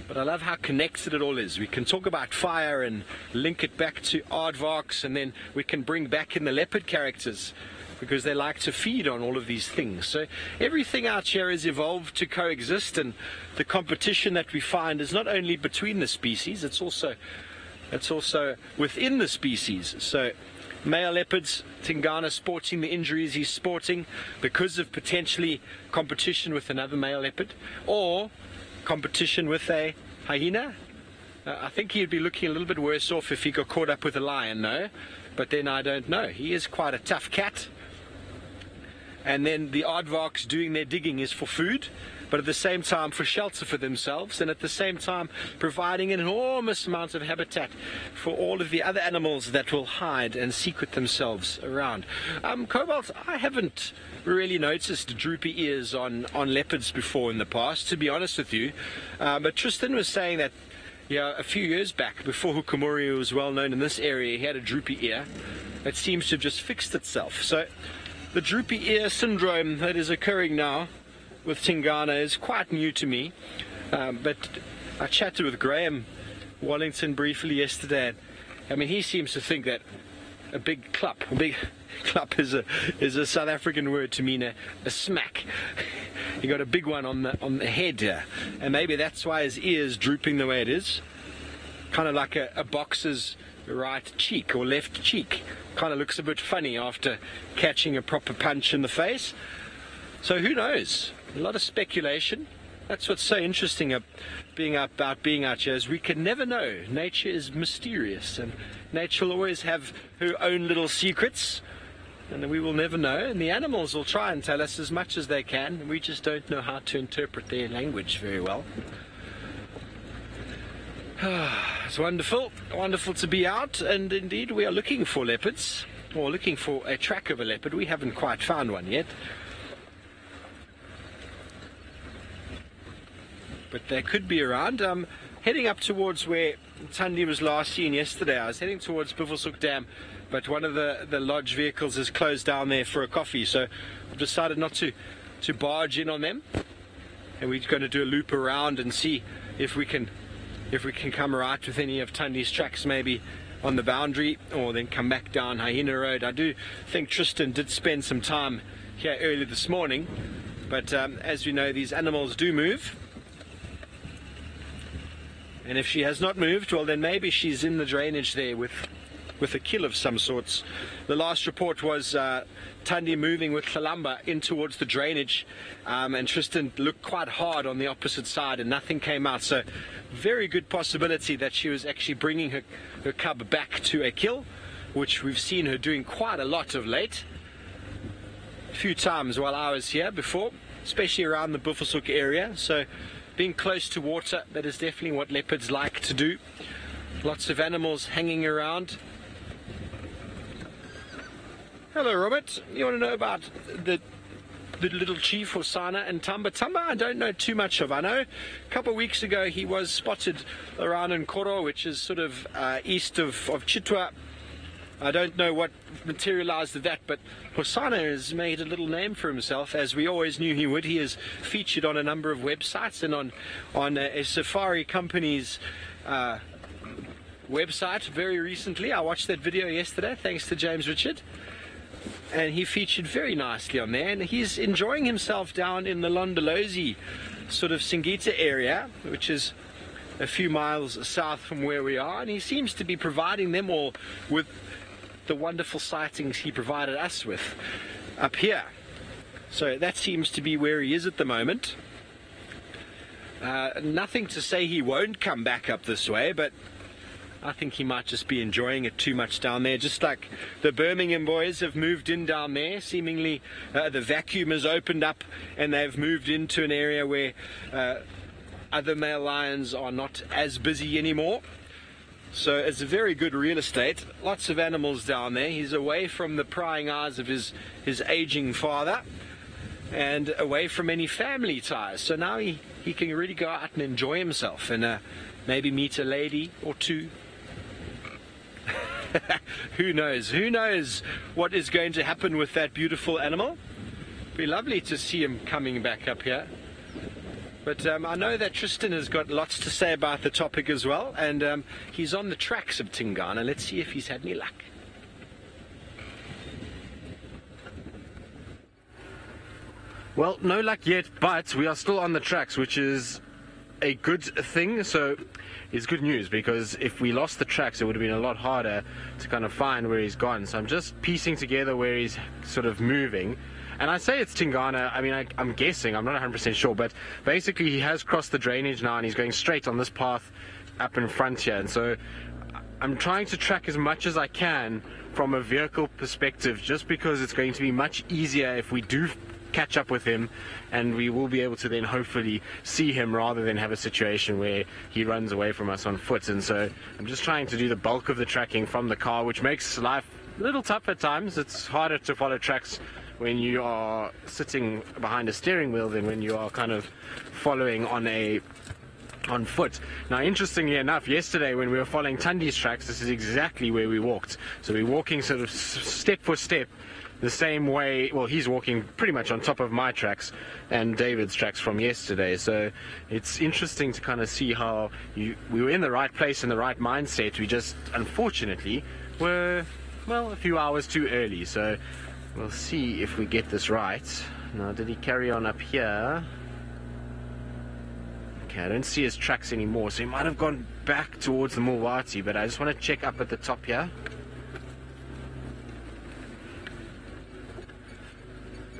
But I love how connected it all is. We can talk about fire and link it back to aardvarks, and then we can bring back in the leopard characters because they like to feed on all of these things. So everything out here has evolved to coexist, and the competition that we find is not only between the species, it's also within the species. So male leopards, Tingana sporting the injuries he's sporting because of potentially competition with another male leopard, or competition with a hyena. I think he'd be looking a little bit worse off if he got caught up with a lion, no? But then I don't know. He is quite a tough cat. And then the aardvarks doing their digging is for food, but at the same time for shelter for themselves, and at the same time providing an enormous amount of habitat for all of the other animals that will hide and secret themselves around. Cobalt, I haven't really noticed droopy ears on leopards before in the past, to be honest with you, but Tristan was saying that a few years back, before Hukumuri was well known in this area, he had a droopy ear. It seems to have just fixed itself. So the droopy ear syndrome that is occurring now with Tingana is quite new to me, but I chatted with Graham Wallington briefly yesterday. I mean, he seems to think that a big clup is a South African word to mean a smack. He got a big one on the head here, and maybe that's why his ear's drooping the way it is, kind of like a boxer's right cheek or left cheek. Kind of looks a bit funny after catching a proper punch in the face. So who knows? A lot of speculation. That's what's so interesting about being out here, is we can never know. Nature is mysterious, and nature will always have her own little secrets, and we will never know. And the animals will try and tell us as much as they can, and we just don't know how to interpret their language very well. It's wonderful to be out, and indeed we are looking for leopards, or looking for a track of a leopard. We haven't quite found one yet, but they could be around. Heading up towards where Thandi was last seen yesterday. I was heading towards Buffelshoek Dam, but one of the lodge vehicles is closed down there for a coffee, so I've decided not to barge in on them, and we're going to do a loop around and see if we can come right with any of Thandi's tracks, maybe on the boundary, or then come back down Hyena Road. I do think Tristan did spend some time here early this morning, but as we know, these animals do move, and if she has not moved, well, then maybe she's in the drainage there with a kill of some sorts. The last report was Thandi moving with Thalamba in towards the drainage, and Tristan looked quite hard on the opposite side and nothing came out, so very good possibility that she was actually bringing her cub back to a kill, which we've seen her doing quite a lot of late. A few times while I was here before, especially around the Buffelshoek area, so being close to water, that is definitely what leopards like to do. Lots of animals hanging around. Hello, Robert. You want to know about the little chief Hosana and Tamba? Tamba I don't know too much of. I know a couple of weeks ago he was spotted around in Koro, which is sort of east of Chitwa. I don't know what materialized of that, but Hosana has made a little name for himself, as we always knew he would. He is featured on a number of websites and on a safari company's website very recently. I watched that video yesterday, thanks to James Richard, and he featured very nicely on there, and he's enjoying himself down in the Londolozi sort of Singita area, which is a few miles south from where we are, and he seems to be providing them all with the wonderful sightings he provided us with up here. So that seems to be where he is at the moment. Nothing to say he won't come back up this way, but I think he might just be enjoying it too much down there, just like the Birmingham boys have moved in down there. Seemingly the vacuum has opened up and they've moved into an area where other male lions are not as busy anymore. So it's a very good real estate. Lots of animals down there. He's away from the prying eyes of his aging father and away from any family ties. So now he can really go out and enjoy himself and maybe meet a lady or two. Who knows? Who knows what is going to happen with that beautiful animal? It'd be lovely to see him coming back up here. But I know that Tristan has got lots to say about the topic as well, and he's on the tracks of Tingana. Let's see if he's had any luck. Well, no luck yet, but we are still on the tracks, which is a good thing. So it's good news, because if we lost the tracks, it would have been a lot harder to kind of find where he's gone. So I'm just piecing together where he's sort of moving. And I say it's Tingana. I mean, I'm guessing. I'm not 100% sure. But basically, he has crossed the drainage now, and he's going straight on this path up in front here. And so I'm trying to track as much as I can from a vehicle perspective, just because it's going to be much easier if we do catch up with him, and we will be able to then hopefully see him rather than have a situation where he runs away from us on foot. And so I'm just trying to do the bulk of the tracking from the car, which makes life a little tough at times. It's harder to follow tracks when you are sitting behind a steering wheel than when you are kind of following on foot. Now, interestingly enough, yesterday when we were following Tundi's tracks, this is exactly where we walked. So we're walking sort of step for step the same way. Well, he's walking pretty much on top of my tracks and David's tracks from yesterday. So it's interesting to kind of see how we were in the right place, in the right mindset. We just unfortunately were, well, a few hours too early. So we'll see if we get this right. Now, did he carry on up here? Okay, I don't see his tracks anymore, so he might have gone back towards the Mulwati, but I just want to check up at the top here.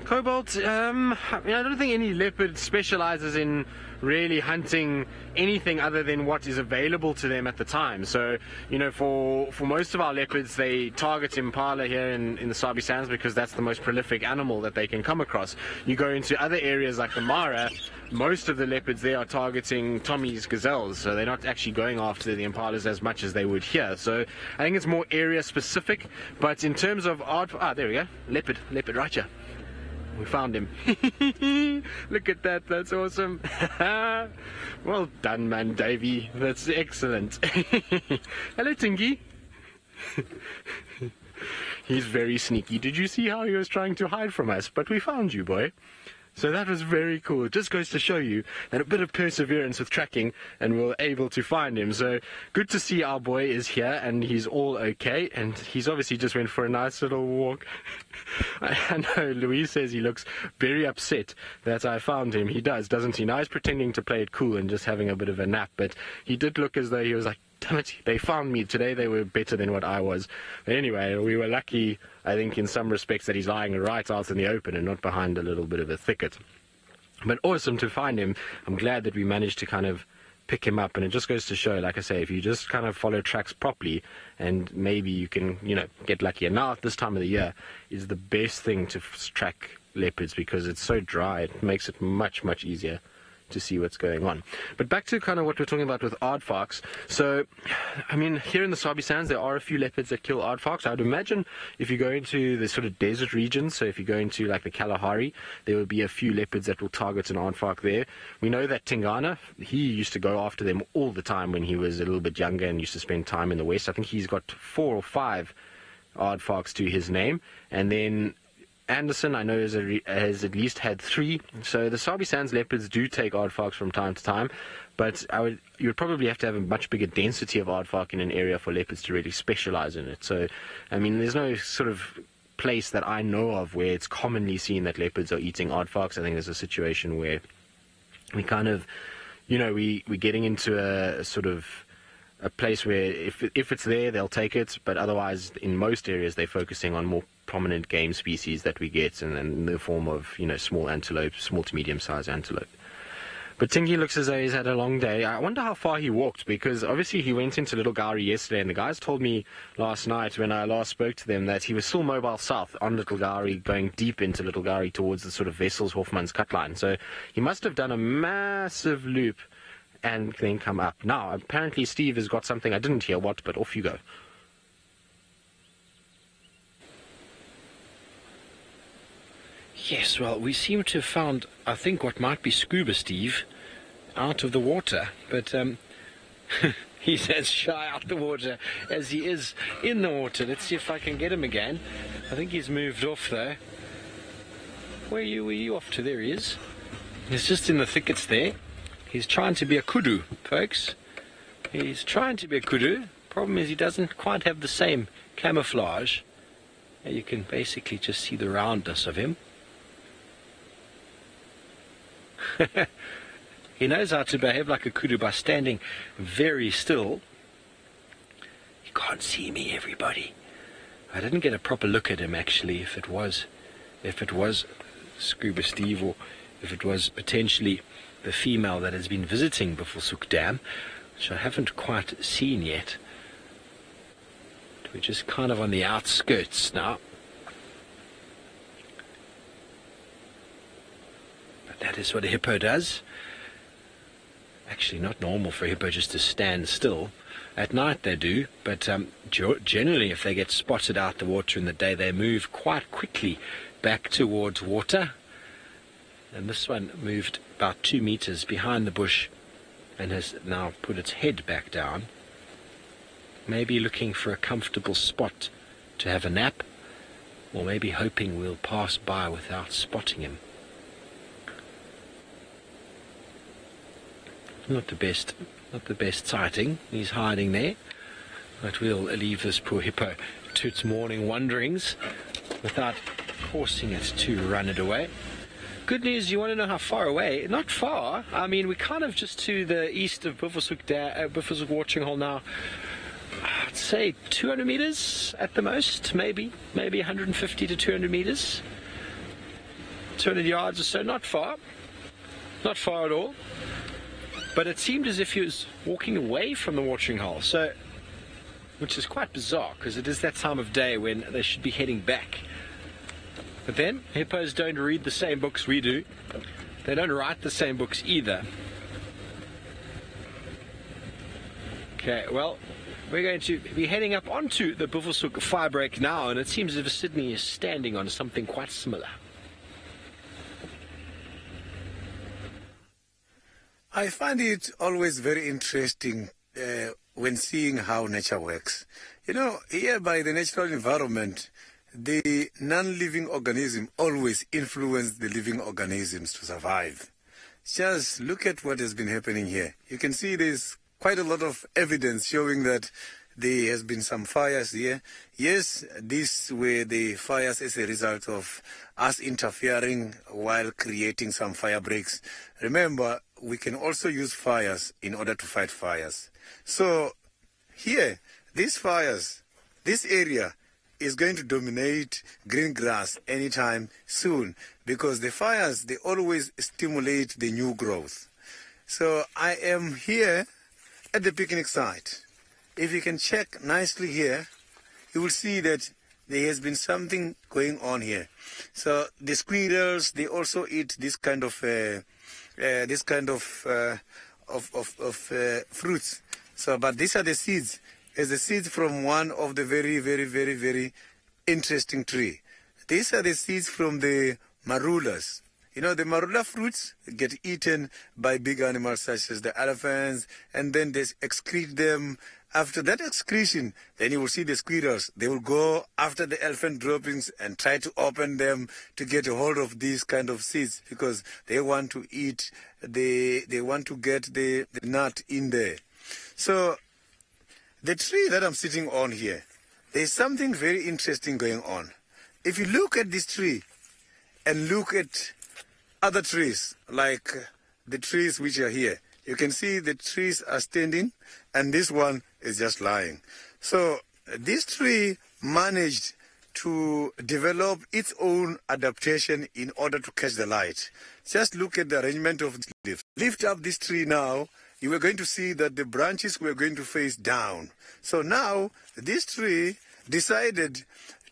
Cobalt, I mean, I don't think any leopard specializes in really hunting anything other than what is available to them at the time. So, you know, for most of our leopards, they target impala here in the Sabi Sands because that's the most prolific animal that they can come across. You go into other areas like the Mara, most of the leopards there are targeting Tommy's gazelles, so they're not actually going after the impalas as much as they would here. So I think it's more area specific. But in terms of there we go, leopard right here. We found him. Look at that, that's awesome. Well done, man, Davey. That's excellent. Hello, Tingy. He's very sneaky. Did you see how he was trying to hide from us? But we found you, boy. So that was very cool. It just goes to show you that a bit of perseverance with tracking and we were able to find him. So good to see our boy is here and he's all okay, and he's obviously just went for a nice little walk. I know Louise says he looks very upset that I found him. He does, doesn't he? Now he's pretending to play it cool and just having a bit of a nap, but he did look as though he was like, damn it, they found me today. They were better than what I was. But anyway, we were lucky, I think, in some respects that he's lying right out in the open and not behind a little bit of a thicket. But awesome to find him. I'm glad that we managed to kind of pick him up, and it just goes to show, like I say, if you just kind of follow tracks properly, and maybe you can, you know, get lucky. And now at this time of the year is the best thing to track leopards because it's so dry. It makes it much, much easier to see what's going on. But back to kind of what we're talking about with aardvarks. So, I mean, here in the Sabi Sands, there are a few leopards that kill aardvarks. I'd imagine if you go into the sort of desert regions, so if you go into like the Kalahari, there will be a few leopards that will target an aardvark there. We know that Tingana, he used to go after them all the time when he was a little bit younger and used to spend time in the west. I think he's got 4 or 5 aardvarks to his name. And then Anderson, I know, has at least had 3. So the Sabi Sands leopards do take aardvarks from time to time, but you would probably have to have a much bigger density of aardvark in an area for leopards to really specialize in it. So, I mean, there's no sort of place that I know of where it's commonly seen that leopards are eating aardvarks. I think there's a situation where we kind of, you know, we're getting into a sort of a place where if it's there, they'll take it, but otherwise in most areas they're focusing on more prominent game species that we get, and in the form of, you know, small antelope, small to medium sized antelope. But Tingy looks as though he's had a long day. I wonder how far he walked, because obviously he went into Little Gowrie yesterday, and the guys told me last night when I last spoke to them that he was still mobile south on Little Gowrie, going deep into Little Gowrie towards the sort of Wessels Hofmann's cut line. So he must have done a massive loop and then come up. Now, apparently Steve has got something I didn't hear what, but off you go. Yes, well, we seem to have found, I think, what might be scuba Steve out of the water, but he's as shy out the water as he is in the water. Let's see if I can get him again. I think he's moved off, though. Where are you off to? There he is. He's just in the thickets there. He's trying to be a kudu, folks. He's trying to be a kudu. Problem is he doesn't quite have the same camouflage. You can basically just see the roundness of him. He knows how to behave like a kudu by standing very still. You can't see me, everybody. I didn't get a proper look at him, actually, if it was Scuba Steve, or if it was potentially the female that has been visiting Buffelshoek Dam, which I haven't quite seen yet. We're just kind of on the outskirts now. But that is what a hippo does. Actually, not normal for a hippo just to stand still. At night they do, but generally if they get spotted out the water in the day, they move quite quickly back towards water. And this one moved about 2 meters behind the bush and has now put its head back down. Maybe looking for a comfortable spot to have a nap, or maybe hoping we'll pass by without spotting him. Not the best sighting. He's hiding there, but we'll leave this poor hippo to its morning wanderings without forcing it to run it away. Good news, you want to know how far away? Not far. I mean, we're kind of just to the east of Buffelshoek watering hole now. I'd say 200 meters at the most, maybe 150 to 200 meters. 200 yards or so, not far at all. But it seemed as if he was walking away from the watering hole, so, which is quite bizarre, because it is that time of day when they should be heading back. But then, hippos don't read the same books we do. They don't write the same books either. Okay, well, we're going to be heading up onto the Buffelshoek fire break now, and it seems as if Sydney is standing on something quite similar. I find it always very interesting when seeing how nature works. You know, here by the natural environment, the non-living organism always influence the living organisms to survive. Just look at what has been happening here. You can see there's quite a lot of evidence showing that there has been some fires here. Yes, these were the fires as a result of us interfering while creating some fire breaks. Remember, we can also use fires in order to fight fires. So here, these fires, this area is going to dominate green grass anytime soon, because the fires, they always stimulate the new growth. So I am here at the picnic site. If you can check nicely here, you will see that there has been something going on here. So the squirrels, they also eat this kind of fruits. So, but these are the seeds. It's the seeds from one of the very interesting tree. These are the seeds from the marulas. You know, the marula fruits get eaten by big animals such as the elephants, and then they excrete them. After that excretion, then you will see the squirrels. They will go after the elephant droppings and try to open them to get a hold of these kind of seeds, because they want to eat, they want to get the nut in there. So the tree that I'm sitting on here, there's something very interesting going on. If you look at this tree and look at other trees, like the trees which are here, you can see the trees are standing and this one is just lying. So this tree managed to develop its own adaptation in order to catch the light. Just look at the arrangement of the leaf. Lift up this tree now, you are going to see that the branches were going to face down. So now this tree decided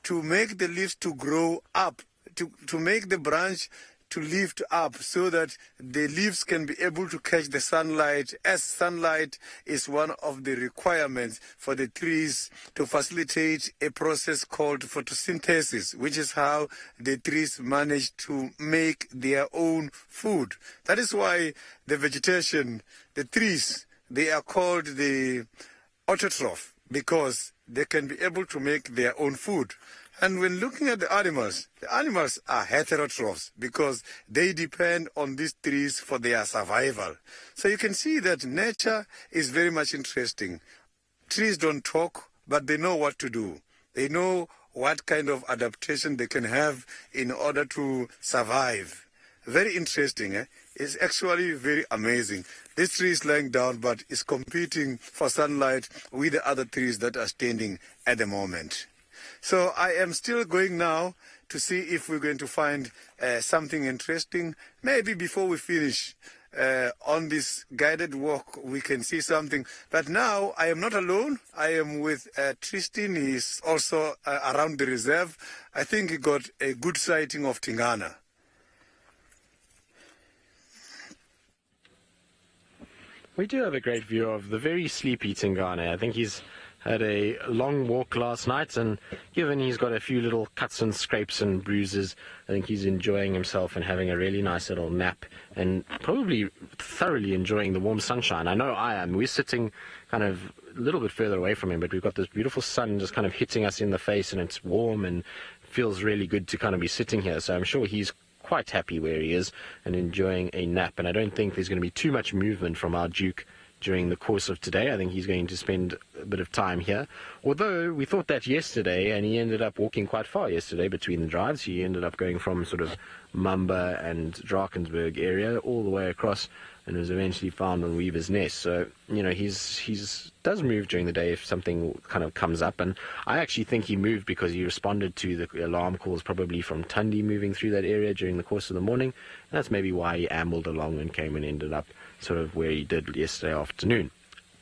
to make the leaves to grow up, to make the branch to lift up so that the leaves can be able to catch the sunlight, as sunlight is one of the requirements for the trees to facilitate a process called photosynthesis, which is how the trees manage to make their own food. That is why the vegetation, the trees, they are called the autotroph, because they can be able to make their own food. And when looking at the animals are heterotrophs because they depend on these trees for their survival. So you can see that nature is very much interesting. Trees don't talk, but they know what to do. They know what kind of adaptation they can have in order to survive. Very interesting, eh? It's actually very amazing. This tree is lying down, but is competing for sunlight with the other trees that are standing at the moment. So I am still going now to see if we're going to find something interesting. Maybe before we finish on this guided walk, we can see something. But now I am not alone. I am with Tristan. He's also around the reserve. I think he got a good sighting of Tingana. We do have a great view of the very sleepy Tingana. I think he's had a long walk last night, and given he's got a few little cuts and scrapes and bruises, I think he's enjoying himself and having a really nice little nap, and probably thoroughly enjoying the warm sunshine. I know I am. We're sitting kind of a little bit further away from him, but we've got this beautiful sun just kind of hitting us in the face, and it's warm and feels really good to kind of be sitting here. So I'm sure he's quite happy where he is and enjoying a nap, and I don't think there's going to be too much movement from our Duke during the course of today. I think he's going to spend a bit of time here, although we thought that yesterday, and he ended up walking quite far yesterday between the drives. He ended up going from sort of Mamba and Drakensberg area all the way across, and was eventually found on Weaver's Nest. So, you know, he's does move during the day if something kind of comes up, and I actually think he moved because he responded to the alarm calls probably from Tundi moving through that area during the course of the morning, and that's maybe why he ambled along and came and ended up sort of where he did yesterday afternoon.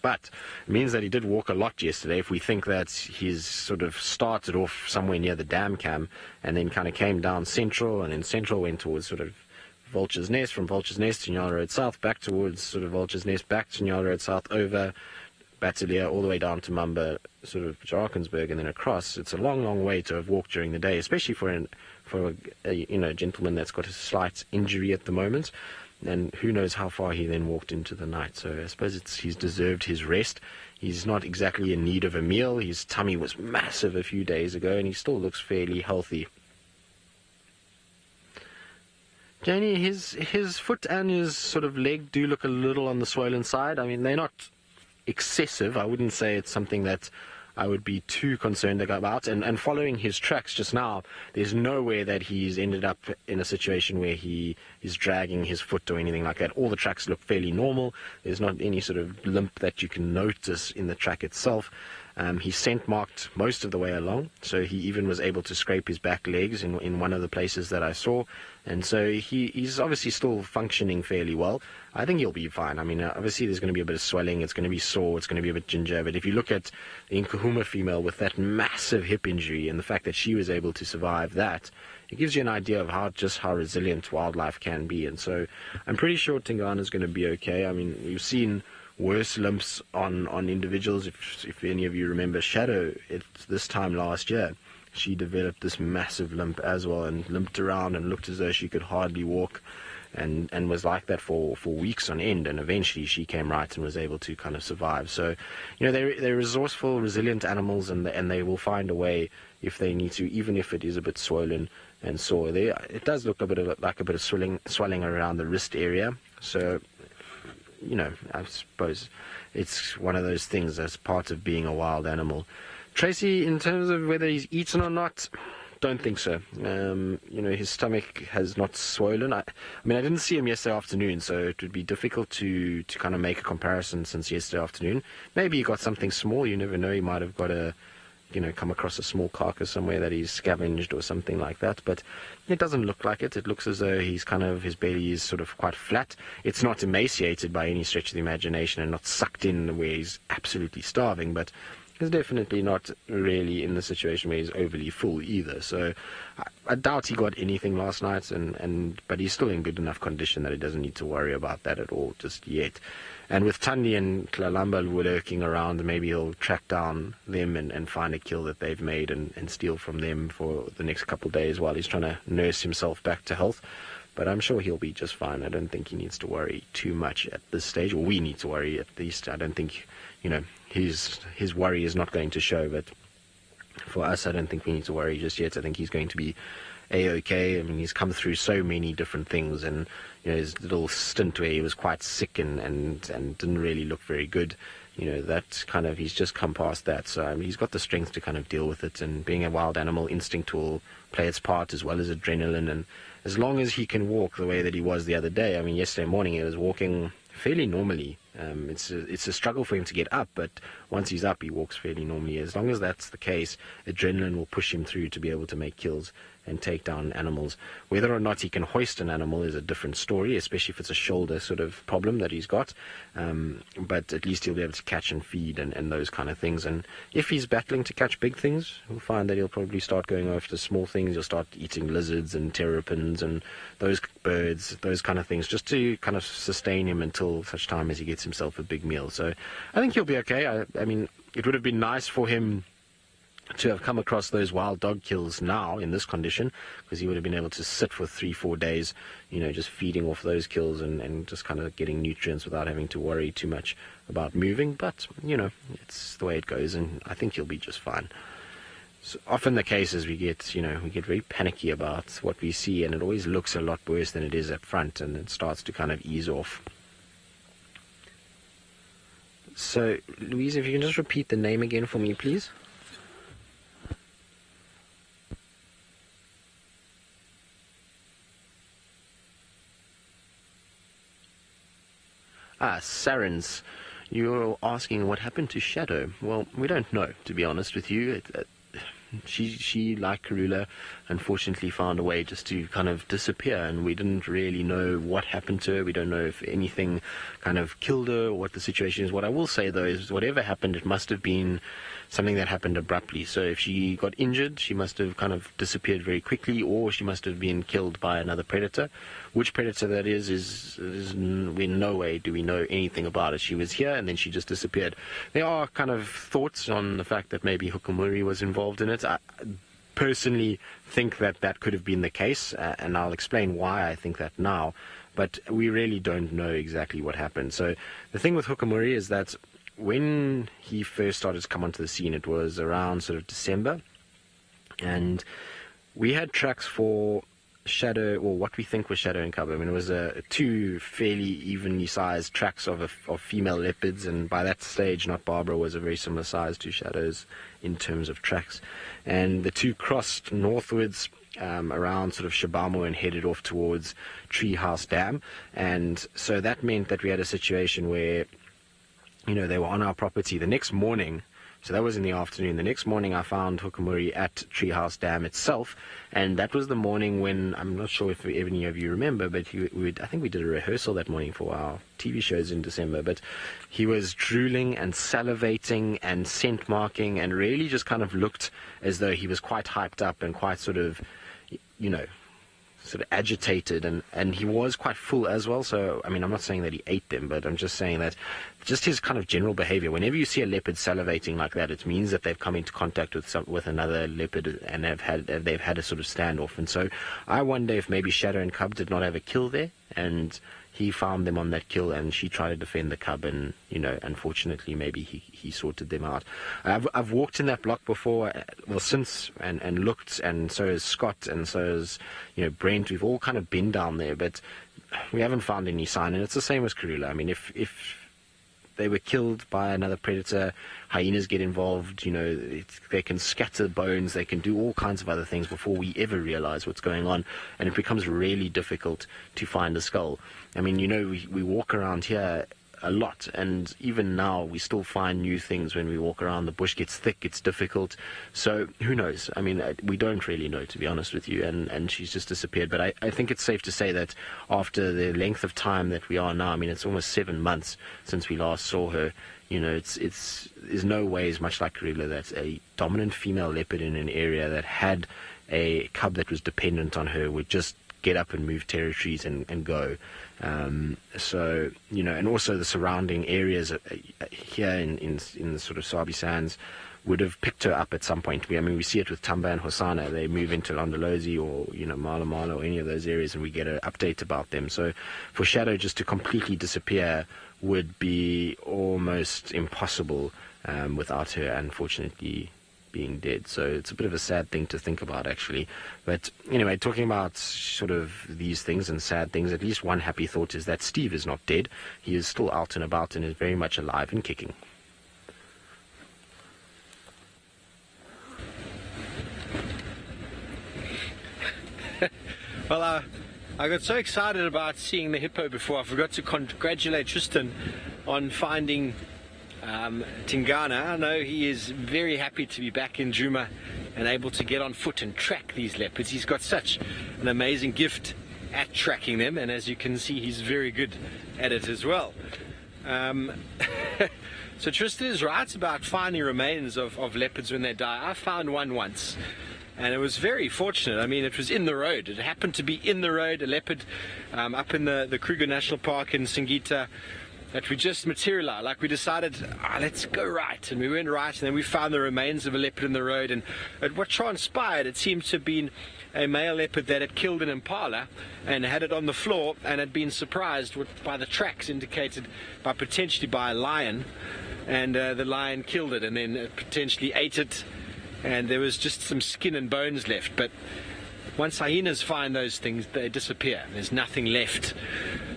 But it means that he did walk a lot yesterday. If we think that he's sort of started off somewhere near the dam cam and then kind of came down Central, and then Central went towards sort of Vulture's Nest, from Vulture's Nest to Nyala Road South, back towards sort of Vulture's Nest, back to Nyala Road South, over Batalia, all the way down to Mamba, sort of Drakensberg, and then across. It's a long, long way to have walked during the day, especially for a you know, gentleman that's got a slight injury at the moment. And who knows how far he then walked into the night. So I suppose he's deserved his rest. He's not exactly in need of a meal. His tummy was massive a few days ago, and he still looks fairly healthy. Janie, his foot and his sort of leg do look a little on the swollen side. I mean, they're not excessive. I wouldn't say it's something that I would be too concerned about. And following his tracks just now, there's nowhere that he's ended up in a situation where he is dragging his foot or anything like that. All the tracks look fairly normal. There's not any sort of limp that you can notice in the track itself. He scent marked most of the way along, so he even was able to scrape his back legs in one of the places that I saw. And so he's obviously still functioning fairly well. I think he'll be fine. I mean, obviously there's going to be a bit of swelling, it's going to be sore, it's going to be a bit ginger, but if you look at the Nkahuma female with that massive hip injury and the fact that she was able to survive that, it gives you an idea of how resilient wildlife can be. And so I'm pretty sure Tingana is going to be okay. I mean, we've seen worse limps on individuals. If any of you remember Shadow, this time last year, she developed this massive limp as well and limped around and looked as though she could hardly walk, and was like that for weeks on end, and eventually she came right and was able to kind of survive. So, you know, they're resourceful, resilient animals, and they will find a way if they need to, even if it is a bit swollen and sore. It does look like a bit of swelling around the wrist area. So, you know, I suppose it's one of those things that's part of being a wild animal. Tracy, in terms of whether he's eaten or not, don't think so. You know, his stomach has not swollen. I mean, I didn't see him yesterday afternoon, so it would be difficult to kind of make a comparison since yesterday afternoon. Maybe he got something small. You never know. He might have got come across a small carcass somewhere that he's scavenged or something like that, but it doesn't look like it. It looks as though his belly is sort of quite flat. It's not emaciated by any stretch of the imagination and not sucked in where he's absolutely starving, but He's definitely not really in the situation where he's overly full either. So I doubt he got anything last night, but he's still in good enough condition that he doesn't need to worry about that at all just yet. And with Thandi and Tlalamba lurking around, maybe he'll track down them and find a kill that they've made and steal from them for the next couple of days while he's trying to nurse himself back to health. But I'm sure he'll be just fine. I don't think he needs to worry too much at this stage, or we need to worry at least. I don't think, his worry is not going to show, but for us, I don't think we need to worry just yet. I think he's going to be A-okay. I mean, he's come through so many different things, and his little stint where he was quite sick and didn't really look very good, that kind of, he's just come past that. So he's got the strength to kind of deal with it, and being a wild animal, instinct will play its part as well as adrenaline. And as long as he can walk the way that he was the other day, I mean, yesterday morning he was walking fairly normally. It's a struggle for him to get up, but once he's up, he walks fairly normally. As long as that's the case, adrenaline will push him through to be able to make kills and take down animals. Whether or not he can hoist an animal is a different story, especially if it's a shoulder sort of problem that he's got. But at least he'll be able to catch and feed and those kind of things. And if he's battling to catch big things, we'll find that he'll probably start going after small things. He'll start eating lizards and terrapins and those birds, those kind of things, just to kind of sustain him until such time as he gets himself a big meal. So I think he'll be okay. I mean, it would have been nice for him to have come across those wild dog kills now in this condition, because he would have been able to sit for 3-4 days, just feeding off those kills and just kind of getting nutrients without having to worry too much about moving. But it's the way it goes, and I think he'll be just fine. So often the case is we get very panicky about what we see, and it always looks a lot worse than it is up front, and it starts to kind of ease off. So Louise, if you can just repeat the name again for me, please. Sarens, you're asking what happened to Shadow. Well, we don't know, to be honest with you. She, like Karula, unfortunately found a way just to kind of disappear, and we didn't really know what happened to her. We don't know if anything kind of killed her or what the situation is. What I will say, though, is whatever happened, it must have been something that happened abruptly. So if she got injured, she must have kind of disappeared very quickly, or she must have been killed by another predator. Which predator that is in no way do we know anything about it. She was here and then she just disappeared. There are kind of thoughts on the fact that maybe Hukumuri was involved in it. I personally think that that could have been the case, and I'll explain why I think that now. But we really don't know exactly what happened. So the thing with Hukumuri is that when he first started to come onto the scene, it was around sort of December, and we had tracks for Shadow, or what we think was Shadow and Cub. I mean, it was two fairly evenly sized tracks of female leopards, and by that stage, Not Barbara was a very similar size to Shadows in terms of tracks. And the two crossed northwards around sort of Shabamo and headed off towards Treehouse Dam. And so that meant that we had a situation where, they were on our property the next morning. So that was in the afternoon. The next morning I found Hukumuri at Treehouse Dam itself, and that was the morning when, I'm not sure if any of you remember, but I think we did a rehearsal that morning for our TV shows in December, but he was drooling and salivating and scent marking and really just kind of looked as though he was quite hyped up and quite sort of, sort of agitated, and he was quite full as well. So I mean, I'm not saying that he ate them, but I'm just saying that just his kind of general behavior, whenever you see a leopard salivating like that, it means that they've come into contact with another leopard and they've had a sort of standoff. And so I wonder if maybe Shadow and Cub did not have a kill there, and he found them on that kill, and she tried to defend the cub, and unfortunately maybe he sorted them out. I've walked in that block before, since, and looked, and so has Scott, and so has Brent. We've all kind of been down there, but we haven't found any sign. And it's the same as Karula. I mean, if they were killed by another predator, hyenas get involved, they can scatter bones, they can do all kinds of other things before we ever realize what's going on, and it becomes really difficult to find a skull. I mean, we walk around here a lot, and even now we still find new things when we walk around. The bush gets thick, it's difficult, so who knows? I mean, we don't really know, to be honest with you, and she's just disappeared. But I think it's safe to say that after the length of time that we are now, I mean, it's almost 7 months since we last saw her. You know, there's no ways, much like Karila, that a dominant female leopard in an area that had a cub that was dependent on her would just get up and move territories and go. So, you know, and also the surrounding areas here in the sort of Sabi Sands would have picked her up at some point. I mean, we see it with Tamba and Hosana. They move into Londolozi or, you know, Mala Mala or any of those areas, and we get an update about them. So for Shadow just to completely disappear would be almost impossible without her, unfortunately, being dead. So it's a bit of a sad thing to think about, actually. But anyway, talking about sort of these things and sad things, at least one happy thought is that Steve is not dead. He is still out and about and is very much alive and kicking. Well, I got so excited about seeing the hippo before I forgot to congratulate Tristan on finding Tingana. I know he is very happy to be back in Djuma and able to get on foot and track these leopards. He's got such an amazing gift at tracking them, and as you can see, he's very good at it as well. So Tristan is right about finding remains of leopards when they die. I found one once, and it was very fortunate. I mean, it was in the road. It happened to be in the road, a leopard up in the Kruger National Park in Singita, that we just materialized. Like, we decided, let's go right, and we went right, and then we found the remains of a leopard in the road. And what transpired, it seemed to have been a male leopard that had killed an impala and had it on the floor and had been surprised by the tracks indicated by potentially by a lion, and the lion killed it and then potentially ate it, and there was just some skin and bones left. But once hyenas find those things, they disappear. There's nothing left.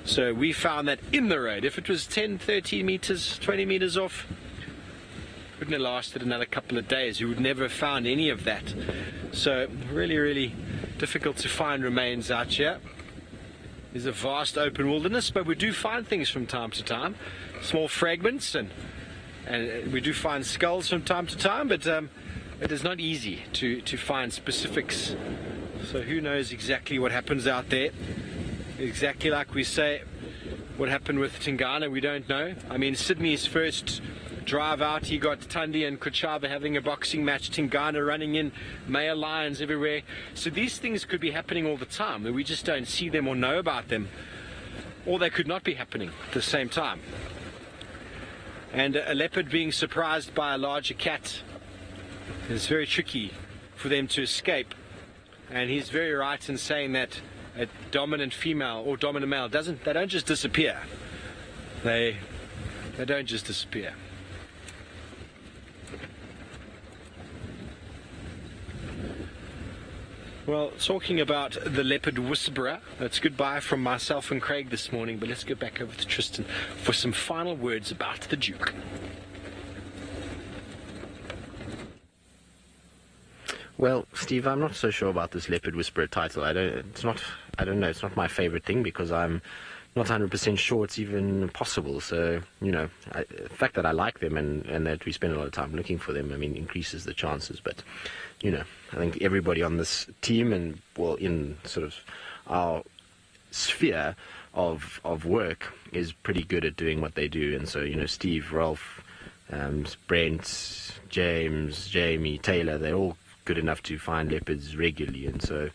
So we found that in the road. If it was 10, 13 meters, 20 meters off, it wouldn't have lasted another couple of days. We would never have found any of that. So really, really difficult to find remains out here. There's a vast open wilderness, but we do find things from time to time, small fragments, and we do find skulls from time to time, but it is not easy to find specifics. So who knows exactly what happens out there. Exactly like we say, what happened with Tingana, we don't know. I mean, Sydney's first drive out, he got Tundi and Kuchaba having a boxing match, Tingana running in, male lions everywhere. So these things could be happening all the time, and we just don't see them or know about them. Or they could not be happening at the same time. And a leopard being surprised by a larger cat is very tricky for them to escape. And he's very right in saying that a dominant female or dominant male they don't just disappear. They don't just disappear. Well, talking about the leopard whisperer, that's goodbye from myself and Craig this morning, but let's go back over to Tristan for some final words about the Duke. Well, Steve, I'm not so sure about this Leopard Whisperer title. I don't know, it's not my favorite thing, because I'm not 100% sure it's even possible. So, you know, the fact that I like them and that we spend a lot of time looking for them, I mean, increases the chances. But, you know, I think everybody on this team and, well, in sort of our sphere of work is pretty good at doing what they do. And so, you know, Steve, Rolf, Brent, James, Jamie, Taylor, they're all good enough to find leopards regularly. And so,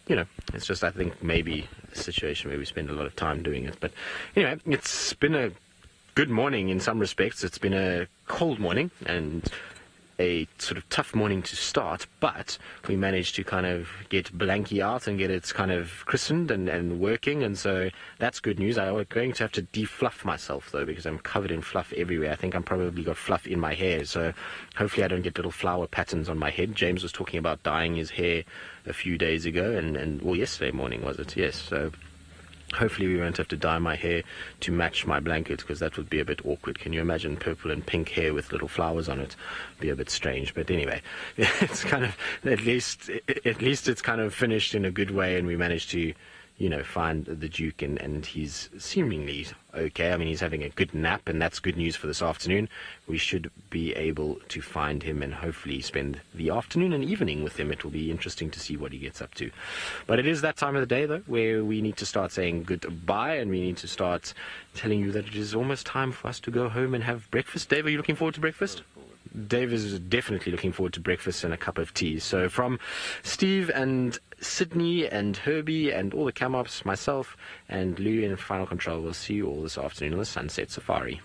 you know, it's just, I think, maybe a situation where we spend a lot of time doing it. But anyway, it's been a good morning in some respects. It's been a cold morning and a sort of tough morning to start, but we managed to kind of get Blanky out and get it kind of christened and working, and so that's good news. I'm going to have to defluff myself, though, because I'm covered in fluff everywhere. I think I'm probably got fluff in my hair, so hopefully I don't get little flower patterns on my head. James was talking about dyeing his hair a few days ago, and well, yesterday morning, was it? Yes, so hopefully we won't have to dye my hair to match my blanket, because that would be a bit awkward. Can you imagine purple and pink hair with little flowers on it? Be a bit strange. But anyway, it's kind of, at least it's kind of finished in a good way, and we managed to, find the Duke, and he's seemingly okay. I mean, he's having a good nap, and that's good news for this afternoon. We should be able to find him and hopefully spend the afternoon and evening with him. It will be interesting to see what he gets up to. But it is that time of the day, though, where we need to start saying goodbye, and we need to start telling you that it is almost time for us to go home and have breakfast. Dave, are you looking forward to breakfast? Dave is definitely looking forward to breakfast and a cup of tea. So from Steve and Sydney and Herbie and all the cam-ups, myself and Lou in Final Control, we'll see you all this afternoon on the Sunset Safari.